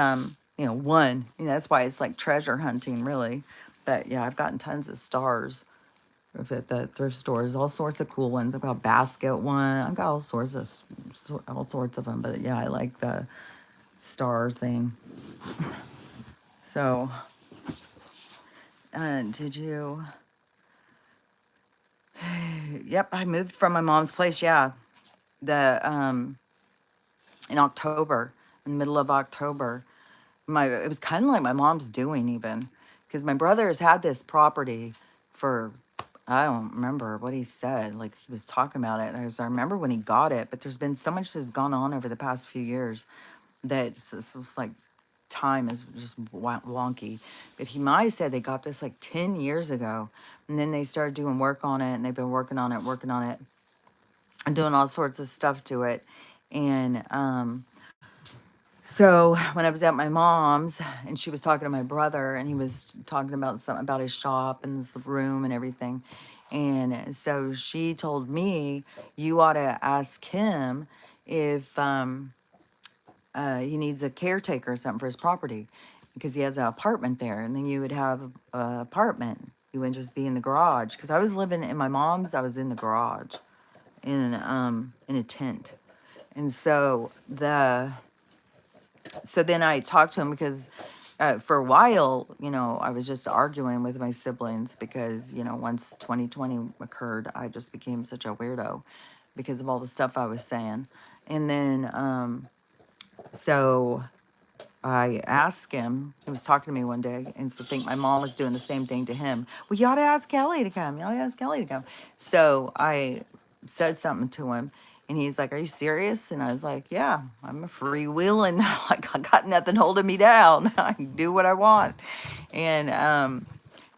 one. That's why it's like treasure hunting, really. But yeah, I've gotten tons of stars at the thrift stores, all sorts of cool ones. I've got a basket one. I've got all sorts of them. But yeah, I like the star thing. So, did you? Yep, I moved from my mom's place. Yeah, the in October, in the middle of October. It was kind of like my mom's doing even, because my brother has had this property for, I don't remember what he said. Like he was talking about it. I remember when he got it, but there's been so much that's gone on over the past few years that it's just like time is just wonky. But he might have said they got this like 10 years ago, and then they started doing work on it, and they've been working on it, and doing all sorts of stuff to it. And so when I was at my mom's, and she was talking to my brother, and he was talking about something about his shop and the room and everything. And so she told me, you ought to ask him if he needs a caretaker or something for his property, because he has an apartment there, and then you would have an apartment. You wouldn't just be in the garage. Because I was living in my mom's, I was in the garage in a tent. And so then I talked to him because for a while, I was just arguing with my siblings because, once 2020 occurred, I just became such a weirdo because of all the stuff I was saying. And then, so I asked him, he was talking to me one day, and so I think my mom was doing the same thing to him. Well, you ought to ask Kelly to come. You ought to ask Kelly to come. So I said something to him, and he's like, are you serious? And I was like, yeah, I'm a freewheeling. Like, I got nothing holding me down. I can do what I want. And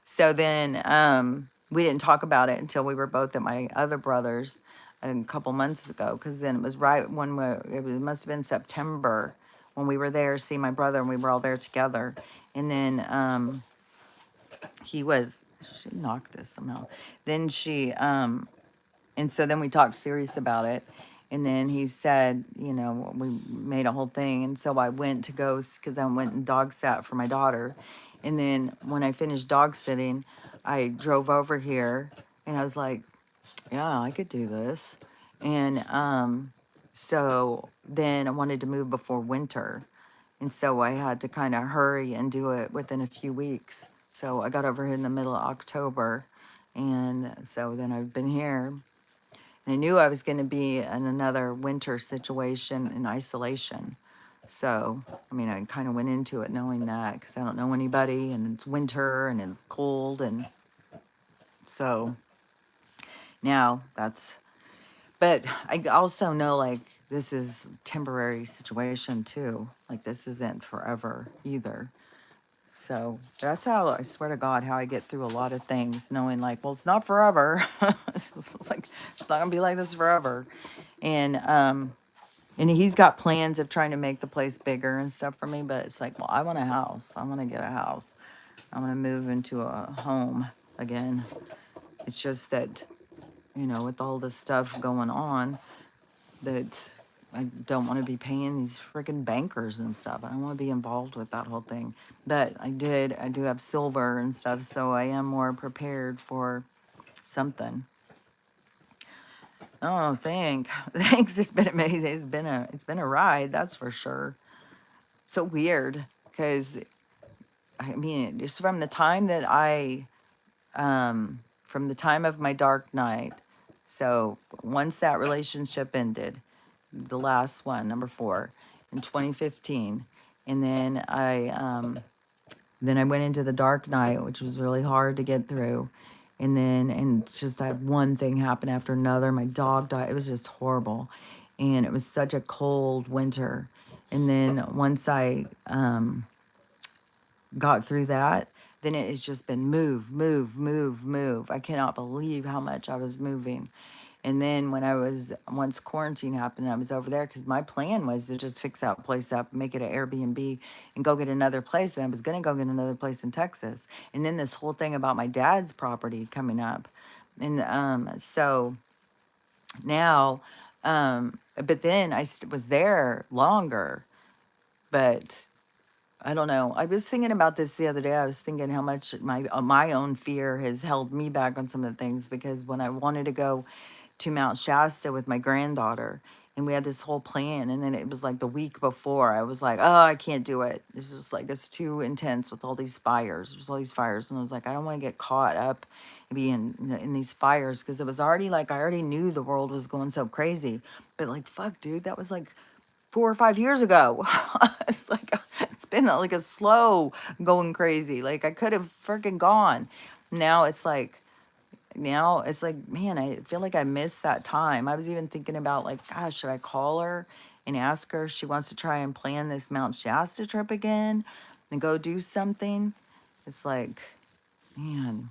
so then we didn't talk about it until we were both at my other brother's. a couple months ago, because then it was right when it must have been September when we were there to see my brother, and we were all there together. And then he was, she knocked this somehow. Then and so then we talked serious about it. And then he said, we made a whole thing. And so I went to go, because I went and dog sat for my daughter. And then when I finished dog sitting, I drove over here and I was like, yeah, I could do this. And so then I wanted to move before winter. And so I had to kind of hurry and do it within a few weeks. So I got over here in the middle of October. And so then I've been here. And I knew I was going to be in another winter situation in isolation. So, I mean, I kind of went into it knowing that, because I don't know anybody and it's winter and it's cold. And so now but I also know, like, this is temporary situation too. Like, this isn't forever either. So that's how, I swear to God, how I get through a lot of things, knowing like, well, it's not forever. It's like, it's not gonna be like this forever. And he's got plans of trying to make the place bigger and stuff for me, but it's like, well, I want a house. I want to get a house. I want to move into a home again. It's just that, with all this stuff going on, that I don't want to be paying these freaking bankers and stuff. I don't want to be involved with that whole thing. But I do have silver and stuff, so I am more prepared for something. Oh, thanks. It's been amazing. It's been a ride, that's for sure. So weird, because I mean, just from the time of my dark night. So once that relationship ended, the last one, number 4, in 2015, and then I went into the dark night, which was really hard to get through. And just I had one thing happen after another. My dog died. It was just horrible. And it was such a cold winter. And then once I got through that, then it has just been move, move, move, move. I cannot believe how much I was moving. And then once quarantine happened, I was over there because my plan was to just fix that place up, make it an Airbnb, and go get another place. And I was going to go get another place in Texas. And then this whole thing about my dad's property coming up. And so now, but then was there longer. But I don't know. I was thinking about this the other day. I was thinking how much my own fear has held me back on some of the things, because when I wanted to go to Mount Shasta with my granddaughter, and we had this whole plan, and then it was like the week before, I was like, oh, I can't do it. It's just like, it's too intense with all these fires. There's all these fires, and I was like, I don't want to get caught up and be in these fires, because it was already like I already knew the world was going so crazy, but like, fuck, dude, that was like 4 or 5 years ago. It's like it's been like a slow going crazy. Like I could have freaking gone. Now it's like man, I feel like I missed that time. I was even thinking about like, gosh, should I call her and ask her if she wants to try and plan this Mount Shasta trip again and go do something? It's like, man.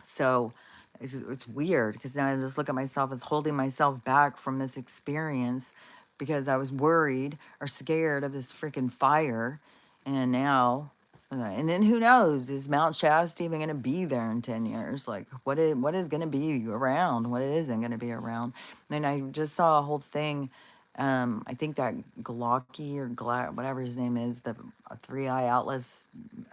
So it's weird, because now I just look at myself as holding myself back from this experience because I was worried or scared of this freaking fire. And now, and then who knows, is Mount Shasta even going to be there in 10 years? Like, what is going to be around? What isn't going to be around? And I just saw a whole thing. I think that Glocky or whatever his name is, the 3i Atlas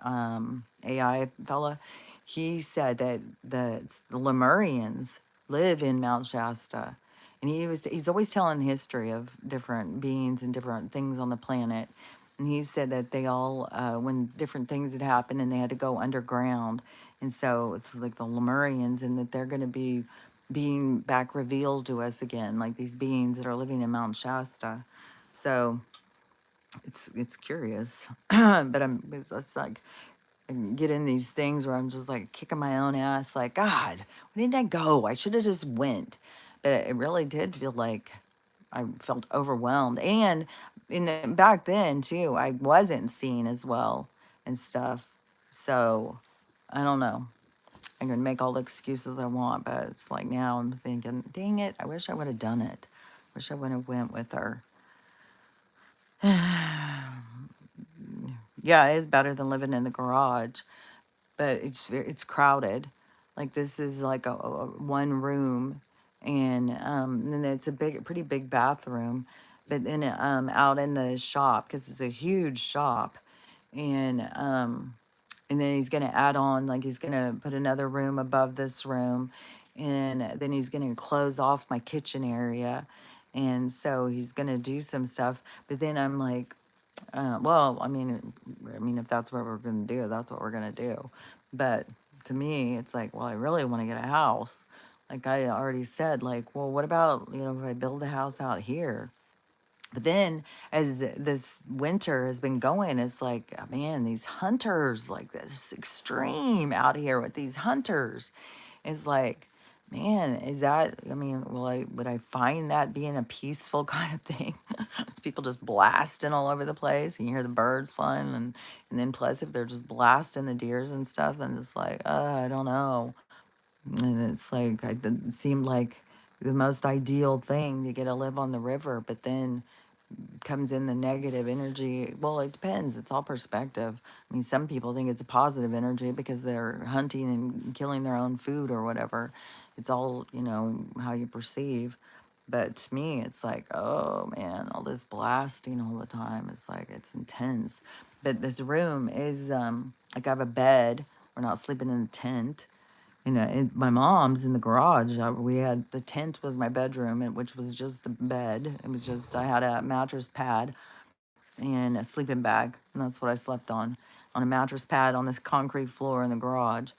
AI fella, he said that the Lemurians live in Mount Shasta. And he's always telling history of different beings and different things on the planet. And he said that they all, when different things had happened and they had to go underground. And so it's like the Lemurians, and that they're going to be being back revealed to us again, like these beings that are living in Mount Shasta. So it's curious, but it's like, I get in these things where I'm just like kicking my own ass, like, God, why didn't I go? I should have just went. But it really did feel like I felt overwhelmed. And back then too, I wasn't seeing as well and stuff. So I don't know. I can make all the excuses I want, but it's like now I'm thinking, dang it, I wish I would have done it. Wish I would have went with her. Yeah, it is better than living in the garage, but it's crowded. Like this is like a one room, and then it's a pretty big bathroom. But then out in the shop, because it's a huge shop, and and then he's gonna add on, like he's gonna put another room above this room, and then he's gonna close off my kitchen area, and so he's gonna do some stuff. But then I'm like, well, I mean, if that's what we're gonna do, that's what we're gonna do. But to me, it's like, well, I really want to get a house. Like I already said, like, well, what about, if I build a house out here? But then as this winter has been going, it's like, man, these hunters, like this extreme out here with these hunters. It's like, man, is that, I mean, would I find that being a peaceful kind of thing? People just blasting all over the place, and you hear the birds flying, and then plus if they're just blasting the deers and stuff, then it's like, I don't know. And it's like, it seemed like the most ideal thing to get to live on the river, but then comes in the negative energy. Well, it depends. It's all perspective. I mean, some people think it's a positive energy because they're hunting and killing their own food or whatever. It's all, how you perceive. But to me, it's like, oh man, all this blasting all the time. It's like, it's intense. But this room is, like I have a bed. We're not sleeping in a tent. My mom's in the garage. We had the tent was my bedroom, which was just a bed. It was just I had a mattress pad and a sleeping bag, and that's what I slept on a mattress pad on this concrete floor in the garage,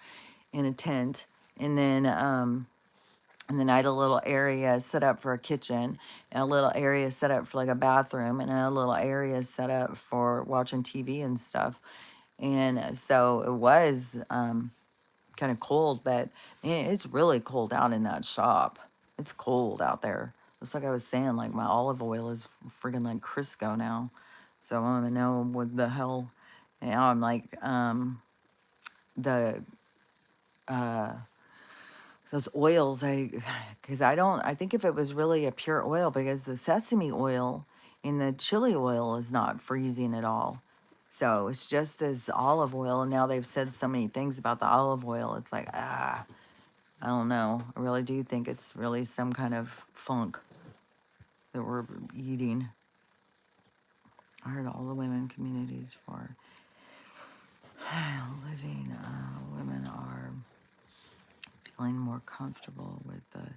in a tent, and then I had a little area set up for a kitchen, and a little area set up for like a bathroom, and a little area set up for watching TV and stuff. And so it was kind of cold, but man, it's really cold out in that shop. It's cold out there. Just like I was saying, like my olive oil is friggin' like Crisco now. So I don't even know what the hell. Now I'm like, the those oils, because I think if it was really a pure oil, because the sesame oil in the chili oil is not freezing at all. So it's just this olive oil, and now they've said so many things about the olive oil. It's like, I don't know. I really do think it's really some kind of funk that we're eating. I heard all the women communities for living women are feeling more comfortable with the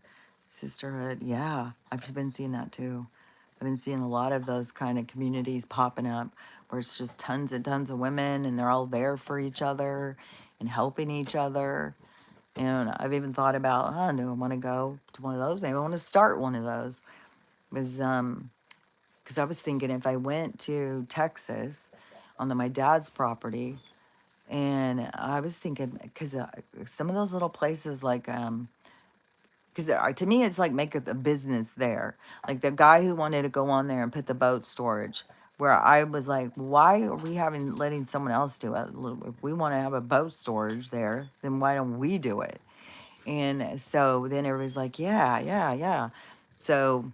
sisterhood. Yeah, I've been seeing that too. I've been seeing a lot of those kind of communities popping up where it's just tons and tons of women, and they're all there for each other and helping each other. And I've even thought about, oh, do I want to go to one of those? Maybe I want to start one of those. Was because I was thinking if I went to Texas on my dad's property, and I was thinking because some of those little places like because to me it's like make a business there. Like the guy who wanted to go on there and put the boat storage, where I was like, why are we having letting someone else do it? If we want to have a boat storage there, then why don't we do it? And so then everybody's like, yeah, yeah, yeah. So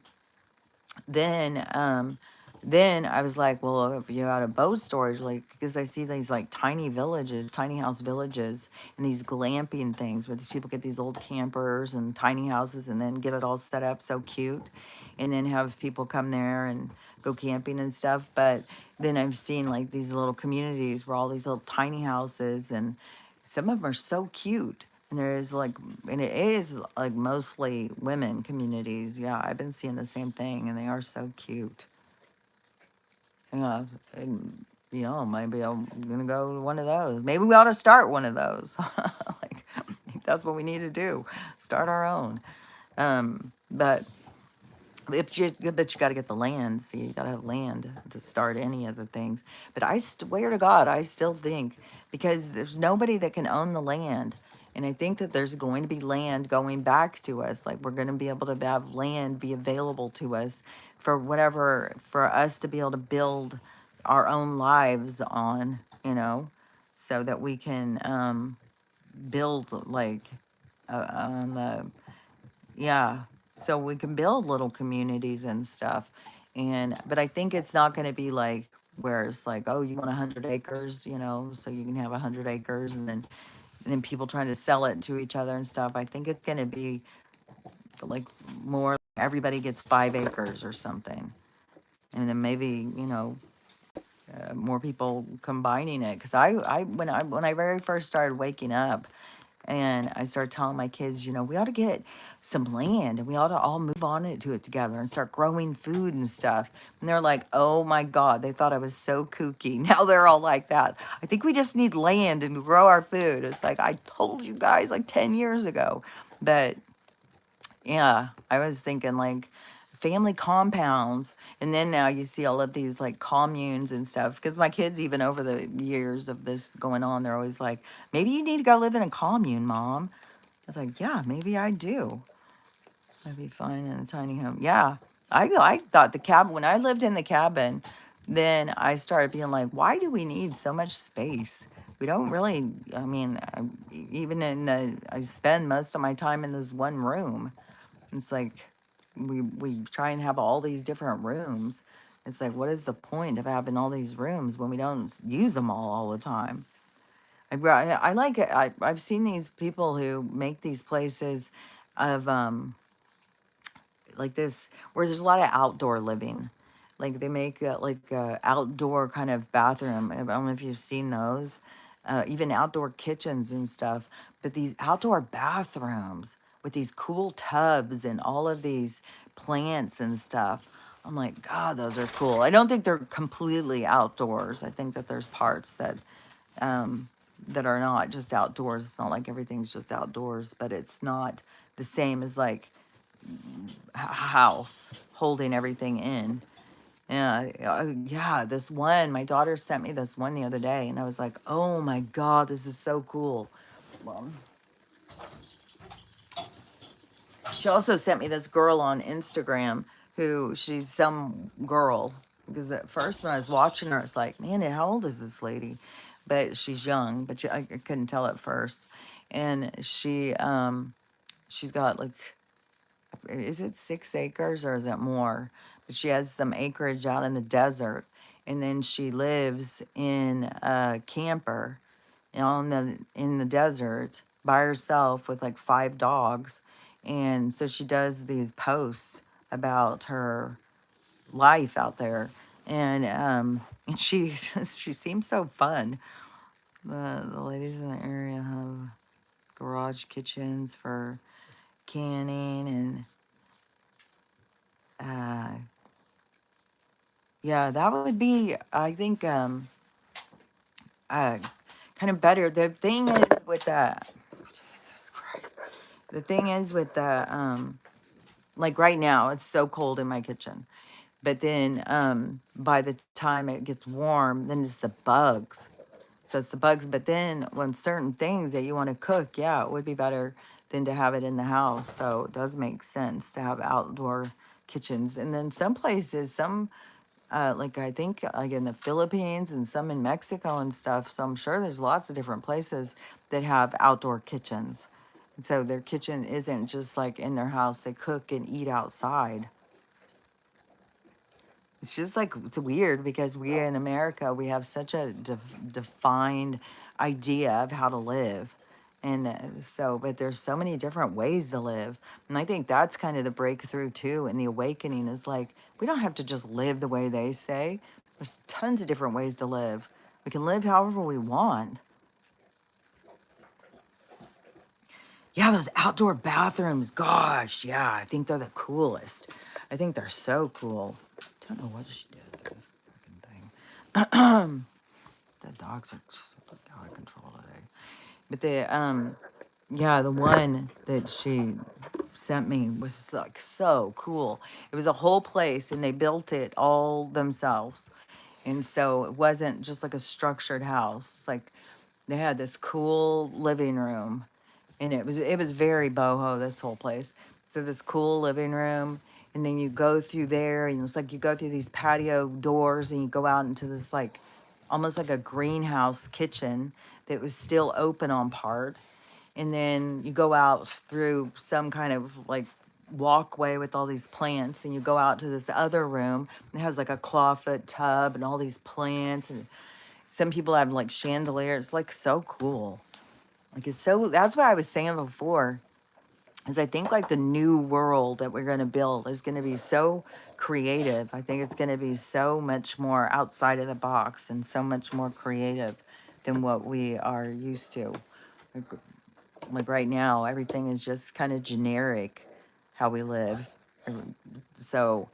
then then I was like, well, if you had a boat storage, like, because I see these like tiny villages, tiny house villages, and these glamping things where these people get these old campers and tiny houses and then get it all set up so cute, and then have people come there and go camping and stuff. But then I've seen like these little communities where all these little tiny houses, and some of them are so cute. And there's like, and it is like mostly women communities. Yeah, I've been seeing the same thing, and they are so cute. Yeah, and maybe I'm gonna go to one of those. Maybe we ought to start one of those. Like, that's what we need to do. Start our own. But but you got to get the land. See, you got to have land to start any of the things. But I swear to God, I still think because there's nobody that can own the land. And I think that there's going to be land going back to us. Like we're going to be able to have land be available to us for whatever, for us to be able to build our own lives on, so that we can build like on the, yeah, so we can build little communities and stuff. And but I think it's not going to be like where it's like, oh, you want 100 acres, so you can have 100 acres, and then people trying to sell it to each other and stuff. I think it's going to be like more everybody gets 5 acres or something, and then maybe more people combining it. Because I when I very first started waking up, and I started telling my kids, we ought to get some land and we ought to all move on to it together and start growing food and stuff. And they're like, oh my God, they thought I was so kooky. Now they're all like that. I think we just need land and grow our food. It's like, I told you guys like 10 years ago. But yeah, I was thinking like family compounds. And then now you see all of these like communes and stuff. Because my kids, even over the years of this going on, they're always like, maybe you need to go live in a commune, Mom. I was like, yeah, maybe I do. I'd be fine in a tiny home. Yeah. I thought the cabin, when I lived in the cabin, then I started being like, why do we need so much space? We don't really, I mean, even I spend most of my time in this one room. It's like we try and have all these different rooms. It's like, what is the point of having all these rooms when we don't use them all the time? I like it. I've seen these people who make these places of like this where there's a lot of outdoor living. Like they make like outdoor kind of bathroom. I don't know if you've seen those, even outdoor kitchens and stuff. But these outdoor bathrooms with these cool tubs and all of these plants and stuff. I'm like, God, those are cool. I don't think they're completely outdoors. I think that there's parts that are not just outdoors. It's not like everything's just outdoors, but it's not the same as like house holding everything in. Yeah, yeah. This one, my daughter sent me this one the other day, and I was like, "Oh my God, this is so cool." Well, she also sent me this girl on Instagram who she's some girl because at first when I was watching her, it's like, man, how old is this lady? But she's young, but I couldn't tell at first, and she's got like, is it 6 acres or is it more? But she has some acreage out in the desert, and then she lives in a camper in the desert by herself with like 5 dogs, and so she does these posts about her life out there, and she she seems so fun. The ladies in the area have garage kitchens for canning and uh yeah, that would be, I think, uh, kind of better. The thing is with the, Jesus Christ. The thing is with the, like right now, it's so cold in my kitchen. But then by the time it gets warm, then it's the bugs. So it's the bugs. But then when certain things that you want to cook, yeah, it would be better than to have it in the house. So it does make sense to have outdoor kitchens. And then some places, like I think like in the Philippines and some in Mexico and stuff. So I'm sure there's lots of different places that have outdoor kitchens. And so their kitchen isn't just like in their house. They cook and eat outside. It's just like it's weird because we in America we have such a defined idea of how to live. And so, but there's so many different ways to live. And I think that's kind of the breakthrough too. And the awakening is like, we don't have to just live the way they say. There's tons of different ways to live. We can live however we want. Yeah, those outdoor bathrooms. Gosh, yeah, I think they're the coolest. I think they're so cool. Don't know what she did with this fucking thing. The dogs are just out of control today. But yeah, the one that she sent me was like so cool. It was a whole place and they built it all themselves. And so it wasn't just like a structured house. It's like they had this cool living room, and it was very boho, this whole place. So this cool living room, and then you go through there and it's like you go through these patio doors and you go out into this like almost like a greenhouse kitchen that was still open on part. And then you go out through some kind of like walkway with all these plants, and you go out to this other room. It has like a clawfoot tub and all these plants, and some people have like chandeliers. It's like so cool. Like it's so, that's what I was saying before, is I think like the new world that we're going to build is going to be so creative. I think it's going to be so much more outside of the box and so much more creative than what we are used to. Like, like right now, everything is just kind of generic how we live. So,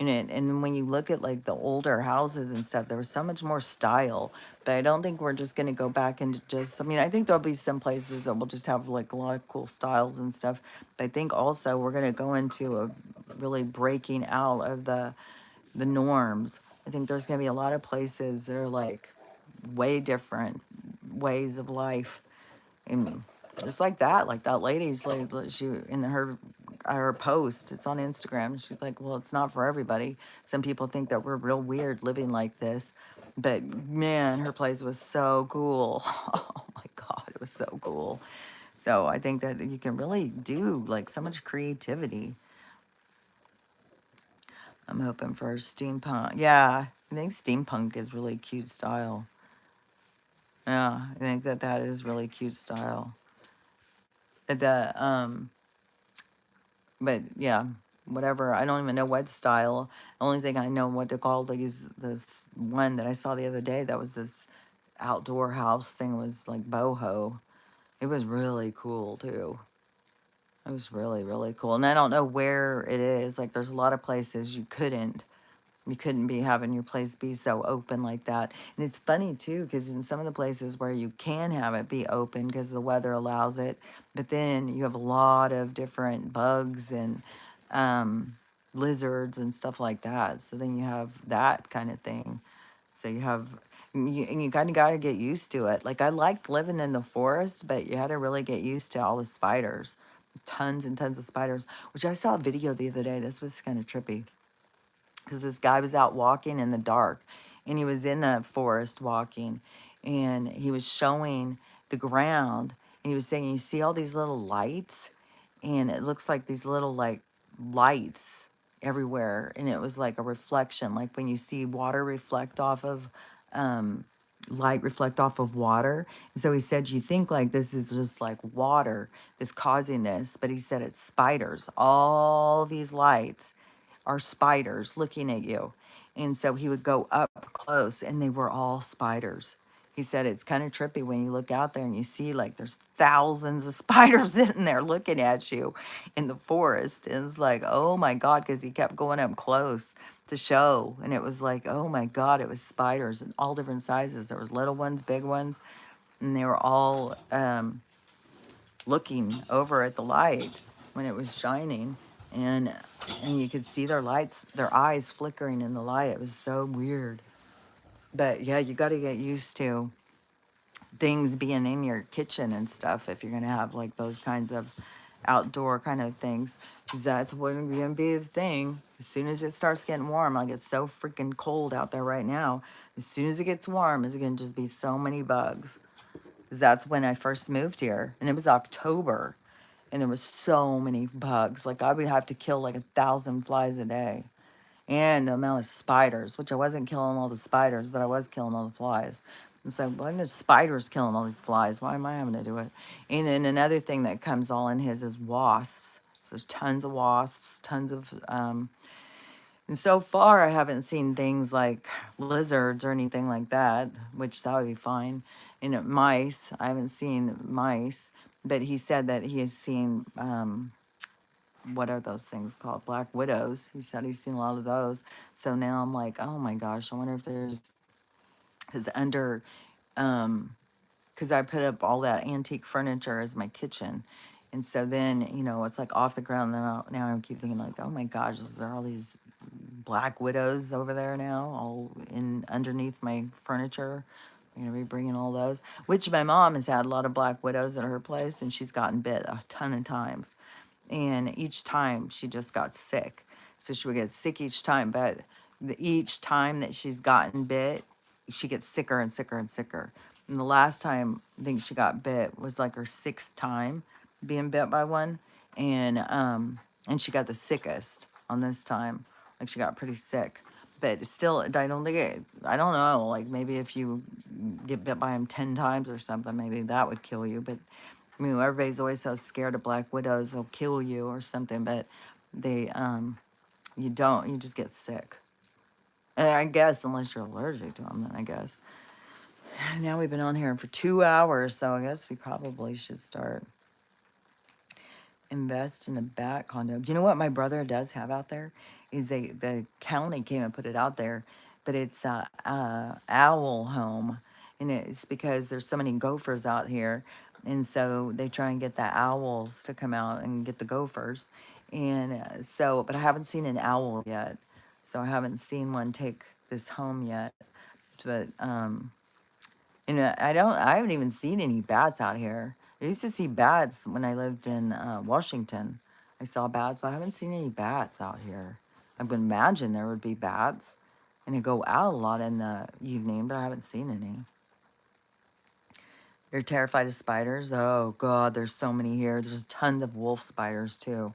and when you look at like the older houses and stuff, there was so much more style. But I don't think we're just going to go back into just, I mean, I think there'll be some places that will just have like a lot of cool styles and stuff. But I think also we're going to go into a really breaking out of the norms. I think there's going to be a lot of places that are like way different ways of life. And just like that lady's like, she in her post, it's on Instagram. She's like, well, it's not for everybody. Some people think that we're real weird living like this, but man, her place was so cool. Oh my god, it was so cool. So I think that you can really do like so much creativity. I'm hoping for steampunk. Yeah, I think steampunk is really cute style. Yeah, I think that that is really cute style. The but yeah, whatever. I don't even know what style. The only thing I know what to call these, this one that I saw the other day, that was this outdoor house thing, was like boho. It was really cool too. It was really, really cool. And I don't know where it is. Like there's a lot of places you couldn't be having your place be so open like that. And it's funny too, because in some of the places where you can have it be open because the weather allows it, but then you have a lot of different bugs and um, lizards and stuff like that. So then you have that kind of thing. So you have, and you kind of got to get used to it. Like I liked living in the forest, but you had to really get used to all the spiders, tons and tons of spiders, which I saw a video the other day. This was kind of trippy because this guy was out walking in the dark, and he was in the forest walking, and he was showing the ground, and he was saying, you see all these little lights, and it looks like these little like lights everywhere, and it was like a reflection, like when you see water reflect off of um light reflect off of water. And so he said, you think like this is just like water that's causing this, but he said it's spiders. All these lights are spiders looking at you. And so he would go up close, and they were all spiders. He said it's kind of trippy when you look out there and you see like there's thousands of spiders sitting there looking at you in the forest. And it's like, oh my God, because he kept going up close to show. And it was like, oh my God, it was spiders in all different sizes. There was little ones, big ones, and they were all looking over at the light when it was shining, and you could see their lights, their eyes flickering in the light. It was so weird. But yeah, you got to get used to things being in your kitchen and stuff if you're going to have like those kinds of outdoor kind of things, 'cause that's what's going to be the thing. As soon as it starts getting warm, like it's so freaking cold out there right now, as soon as it gets warm, it's going to just be so many bugs. 'Cause that's when I first moved here, and it was October, and there was so many bugs. Like I would have to kill like 1,000 flies a day, and the amount of spiders, which I wasn't killing all the spiders, but I was killing all the flies. And so when the spiders killing all these flies, why am I having to do it? And then another thing that comes all in his is wasps. So there's tons of wasps, tons of and so far, I haven't seen things like lizards or anything like that, which that would be fine. And mice, I haven't seen mice, but he said that he has seen, what are those things called? Black widows. He said he's seen a lot of those. So now I'm like, oh my gosh, I wonder if there's, because under, because I put up all that antique furniture as my kitchen. And so then, it's like off the ground. Now I keep thinking like, oh my gosh, is there all these black widows over there now, all in underneath my furniture? I'm gonna be bringing all those. Which my mom has had a lot of black widows at her place, and she's gotten bit a ton of times. And each time she just got sick, so she would get sick each time. But each time that she's gotten bit, she gets sicker and sicker and sicker. And the last time I think she got bit was like her sixth time being bit by one, and she got the sickest on this time. Like she got pretty sick, but still, I don't think I don't know. Like maybe if you get bit by them 10 times or something, maybe that would kill you. But I mean, everybody's always so scared of black widows; they'll kill you or something. But they, you don't. You just get sick. And I guess unless you're allergic to them, then I guess. Now we've been on here for 2 hours, so I guess we probably should start invest in a bat condo. You know what my brother does have out there is the county came and put it out there, but it's a owl home, and it's because there's so many gophers out here, and so they try and get the owls to come out and get the gophers, and so but I haven't seen an owl yet, so I haven't seen one take this home yet, but and I haven't even seen any bats out here. I used to see bats when I lived in Washington. I saw bats, but I haven't seen any bats out here. I would imagine there would be bats, and they go out a lot in the evening, but I haven't seen any. You're terrified of spiders? Oh God, there's so many here. There's tons of wolf spiders too,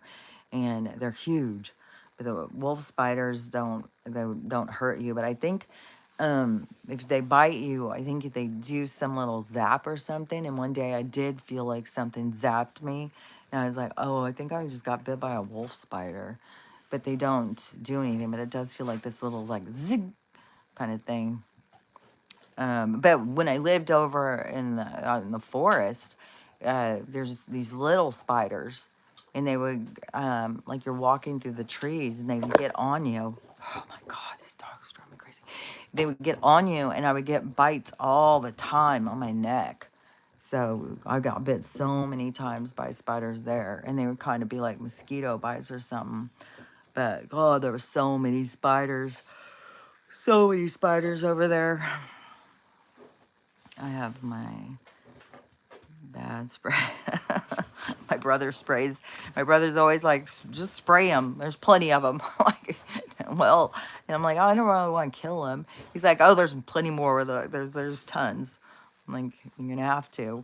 and they're huge. But the wolf spiders don't hurt you. But I think if they bite you, I think if they do some little zap or something. And one day I did feel like something zapped me, and I was like, oh, I think I just got bit by a wolf spider. But they don't do anything. But it does feel like this little like zig kind of thing. But when I lived over in the forest, there's these little spiders, and they would like you're walking through the trees, and they would get on you. Oh my God, these dogs drive me crazy. They would get on you, and I would get bites all the time on my neck. So I got bit so many times by spiders there, and they would kind of be like mosquito bites or something. But oh, there were so many spiders over there. I have my bad spray. My brother sprays. My brother's always like, just spray them. There's plenty of them. Like, well, and I'm like, oh, I don't really want to kill him. He's like, oh, there's plenty more. There's tons. I'm like, you're gonna have to.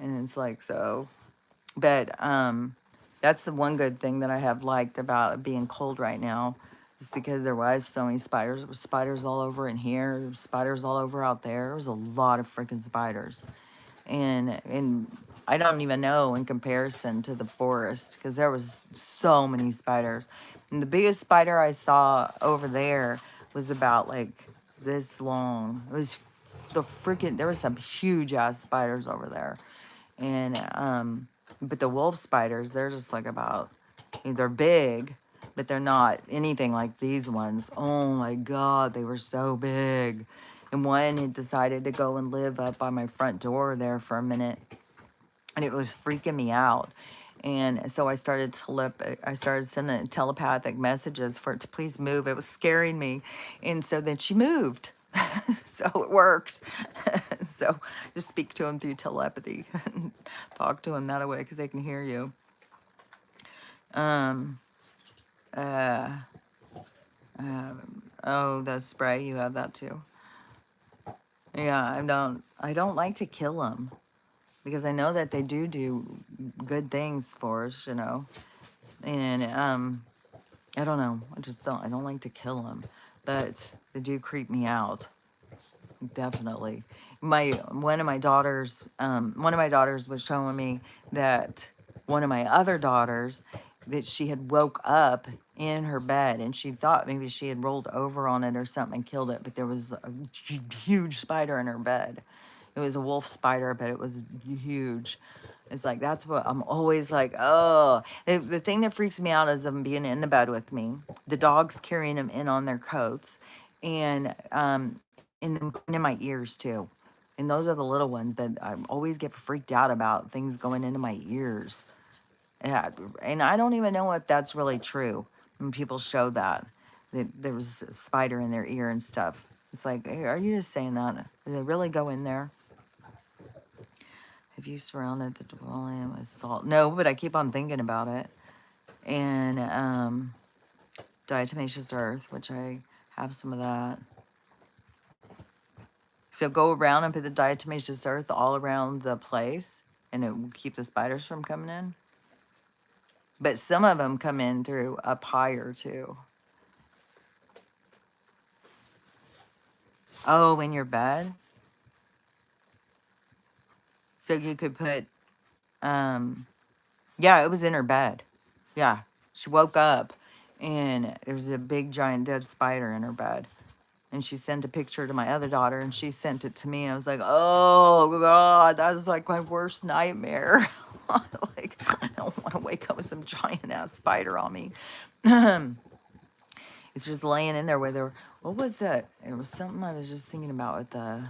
And it's like so. But that's the one good thing that I have liked about it being cold right now, is because there was so many spiders. There was spiders all over in here. There was spiders all over out there. There was a lot of freaking spiders, and I don't even know in comparison to the forest because there was so many spiders. And the biggest spider I saw over there was about like this long. It was the freaking there was some huge ass spiders over there, and but the wolf spiders, they're just like about, they're big, but they're not anything like these ones. Oh my God, they were so big. And one had decided to go and live up by my front door there for a minute, and it was freaking me out. And so I started sending telepathic messages for it to please move. It was scaring me. And so then she moved. So it worked. So just speak to them through telepathy. Talk to them that way because they can hear you. Um, uh, oh, the spray, you have that too. Yeah, I don't like to kill them because I know that they do good things for us, and I don't know. I don't like to kill them, but they do creep me out. Definitely. One of my daughters was showing me that one of my other daughters, that she had woke up in her bed and she thought maybe she had rolled over on it or something and killed it, but there was a huge spider in her bed. It was a wolf spider, but it was huge. It's like, that's what I'm always like, oh. The thing that freaks me out is them being in the bed with me, the dogs carrying them in on their coats, and them going in my ears too. And those are the little ones, but I always get freaked out about things going into my ears. Yeah, and I don't even know if that's really true. When people show that there was a spider in their ear and stuff. It's like, hey, are you just saying that? Do they really go in there? Have you surrounded the dwelling with salt? No, but I keep on thinking about it. And diatomaceous earth, which I have some of that. So go around and put the diatomaceous earth all around the place, and it will keep the spiders from coming in. But some of them come in through up higher too. Oh, in your bed? So you could put, um, yeah, it was in her bed. Yeah. She woke up and there was a big giant dead spider in her bed. And she sent a picture to my other daughter and she sent it to me. I was like, oh God, that is like my worst nightmare. Like, I don't want to wake up with some giant ass spider on me. It's just laying in there with her. What was that? It was something I was just thinking about with the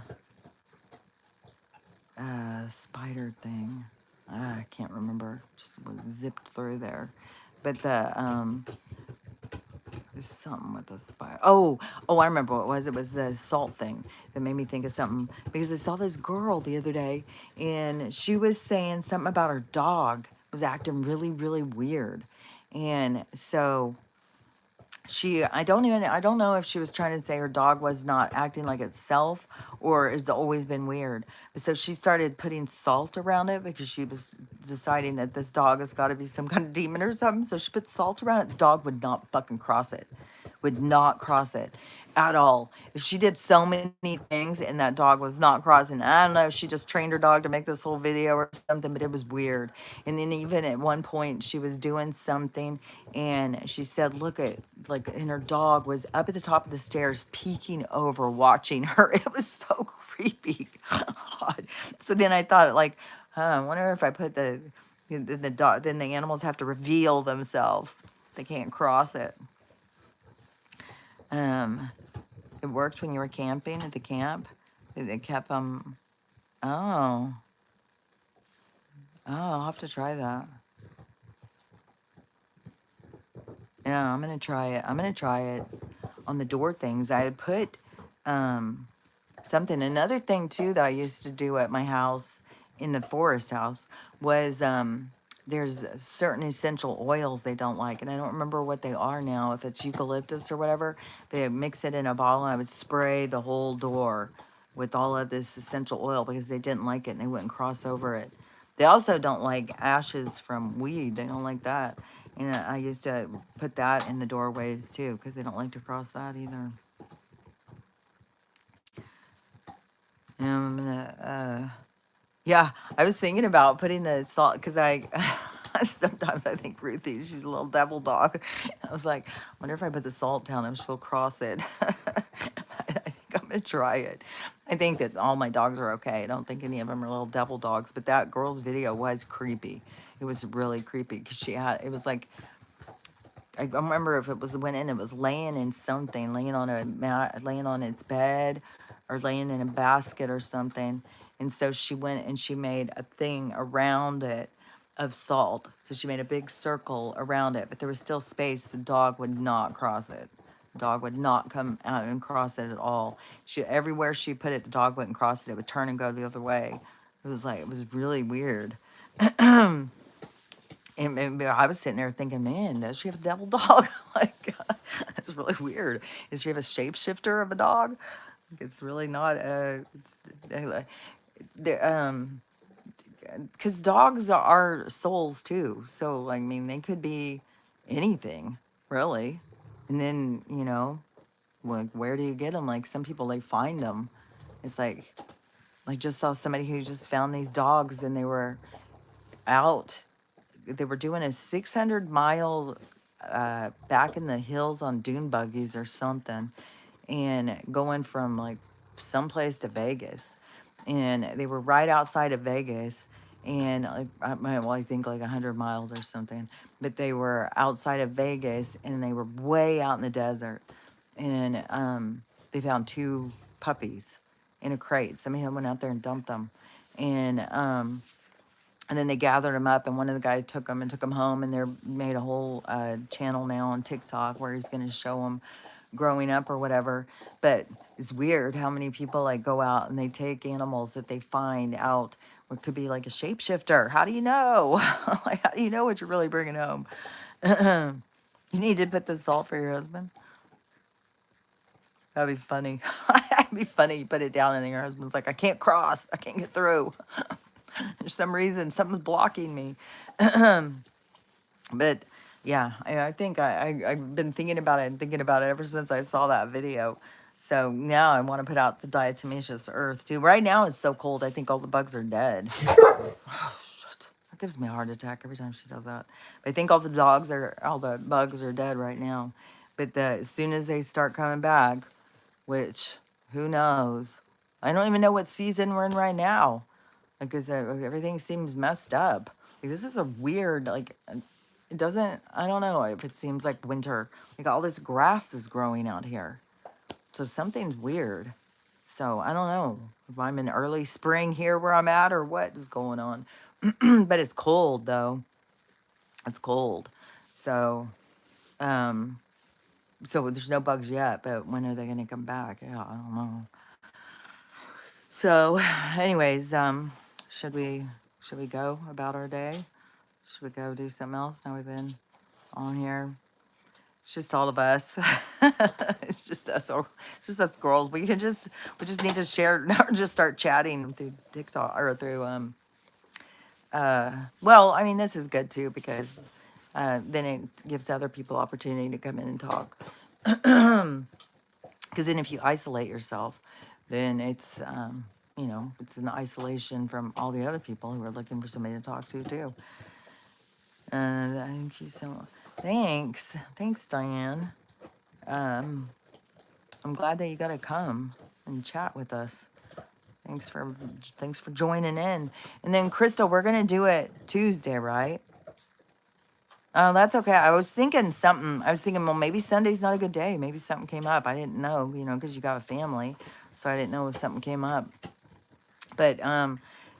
spider thing. I can't remember. Just zipped through there. But there's something with the spider. Oh, I remember what it was. It was the salt thing that made me think of something because I saw this girl the other day and she was saying something about her dog was acting really, really weird. And so I don't know if she was trying to say her dog was not acting like itself or it's always been weird. So she started putting salt around it because she was deciding that this dog has got to be some kind of demon or something. So she put salt around it. The dog would not fucking cross it, would not cross it at all. She did so many things and that dog was not crossing. I don't know if she just trained her dog to make this whole video or something, but it was weird. And then even at one point she was doing something and she said, look at, like, and her dog was up at the top of the stairs peeking over watching her. It was so creepy. God. So then I thought, like, I wonder if I put the dog, then the animals have to reveal themselves. They can't cross it. Um, it worked when you were camping at the camp. It kept them. Oh, I'll have to try that. Yeah, I'm gonna try it. I'm gonna try it on the door things. I had put um, something. Another thing too that I used to do at my house in the forest house was there's certain essential oils they don't like, and I don't remember what they are now. If it's eucalyptus or whatever, they mix it in a bottle, and I would spray the whole door with all of this essential oil because they didn't like it and they wouldn't cross over it. They also don't like ashes from weed. They don't like that. And I used to put that in the doorways too because they don't like to cross that either. And I'm gonna, yeah, I was thinking about putting the salt because I sometimes I think Ruthie, she's a little devil dog. I was like, I wonder if I put the salt down if she'll cross it. I think I'm gonna try it. I think that all my dogs are okay. I don't think any of them are little devil dogs, but that girl's video was creepy. It was really creepy because it was like, I don't remember if it was when and it was laying in something, laying on a mat, laying on its bed, or laying in a basket or something. And so she went and she made a thing around it of salt. So she made a big circle around it, but there was still space. The dog would not cross it. The dog would not come out and cross it at all. Everywhere she put it, the dog wouldn't cross it. It would turn and go the other way. It was really weird. And I was sitting there thinking, man, does she have a devil dog? Like, that's really weird. Does she have a shapeshifter of a dog? It's really not because dogs are souls too. So, I mean, they could be anything, really. And then, like, where do you get them? Like, some people, like, find them. It's like just saw somebody who just found these dogs and they were out they were doing a 600-mile back in the hills on dune buggies or something and going from like someplace to Vegas. And they were right outside of Vegas and like I think like 100 miles or something, but they were outside of Vegas and they were way out in the desert. And they found two puppies in a crate. Somebody had went out there and dumped them. And then they gathered them up, and one of the guys took them and took them home, and they're made a whole channel now on TikTok where he's going to show them growing up or whatever. But it's weird how many people like go out and they take animals that they find out. What could be like a shapeshifter. How do you know? Like, how do you know what you're really bringing home? You need to put the salt for your husband. That'd be funny. It'd be funny. You put it down, and then your husband's like, I can't cross. I can't get through. For some reason, something's blocking me. But yeah, I think I've been thinking about it and thinking about it ever since I saw that video. So now I want to put out the diatomaceous earth too. Right now it's so cold, I think all the bugs are dead. Oh, shit. That gives me a heart attack every time she does that. But I think all the bugs are dead right now. But as soon as they start coming back, which who knows? I don't even know what season we're in right now. Because everything seems messed up. Like, this is a weird, like, it doesn't, I don't know if it seems like winter. Like, all this grass is growing out here. So something's weird. So I don't know if I'm in early spring here where I'm at or what is going on. But it's cold, though. It's cold. So, um, so there's no bugs yet, but when are they going to come back? Yeah, I don't know. So, anyways, should we should we go about our day? Should we go do something else? Now we've been on here. It's just all of us. It's just us. Or it's just us girls. We just need to share or just start chatting through TikTok or through Well, I mean, this is good too because then it gives other people opportunity to come in and talk. Because then if you isolate yourself, then it's it's an isolation from all the other people who are looking for somebody to talk to too. Thank you so much. Thanks, Diane. Um, I'm glad that you got to come and chat with us. Thanks for joining in. And then Crystal, we're gonna do it Tuesday, right? Oh, that's okay. I was thinking something. I was thinking, well, maybe Sunday's not a good day. Maybe something came up. I didn't know, because you got a family, so I didn't know if something came up. But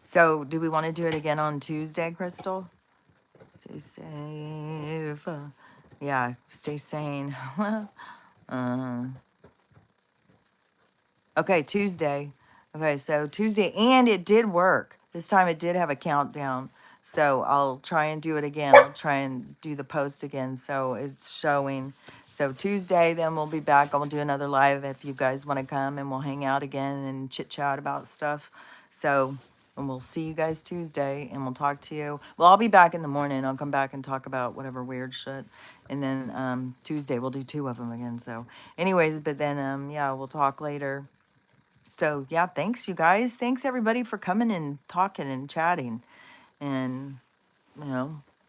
so do we want to do it again on Tuesday, Crystal? Stay safe. Yeah, stay sane. uh, Okay, Tuesday. Okay, so Tuesday, and it did work. This time it did have a countdown. So I'll try and do it again. I'll try and do the post again. So it's showing. So Tuesday, then we'll be back. I'll do another live if you guys want to come and we'll hang out again and chit chat about stuff. So, and we'll see you guys Tuesday and we'll talk to you. Well, I'll be back in the morning. I'll come back and talk about whatever weird shit. And then Tuesday, we'll do 2 of them again. So, anyways, but then, yeah, we'll talk later. So yeah, thanks you guys. Thanks everybody for coming and talking and chatting. And I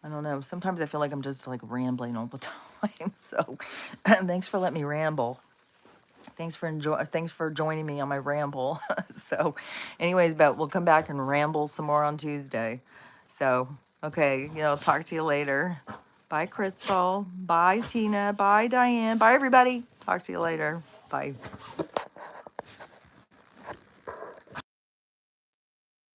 don't know. Sometimes I feel like I'm just like rambling all the time. So thanks for letting me ramble. Thanks for joining me on my ramble. So anyways, but we'll come back and ramble some more on Tuesday. So okay, talk to you later. Bye Crystal. Bye Tina. Bye Diane. Bye everybody. Talk to you later. Bye.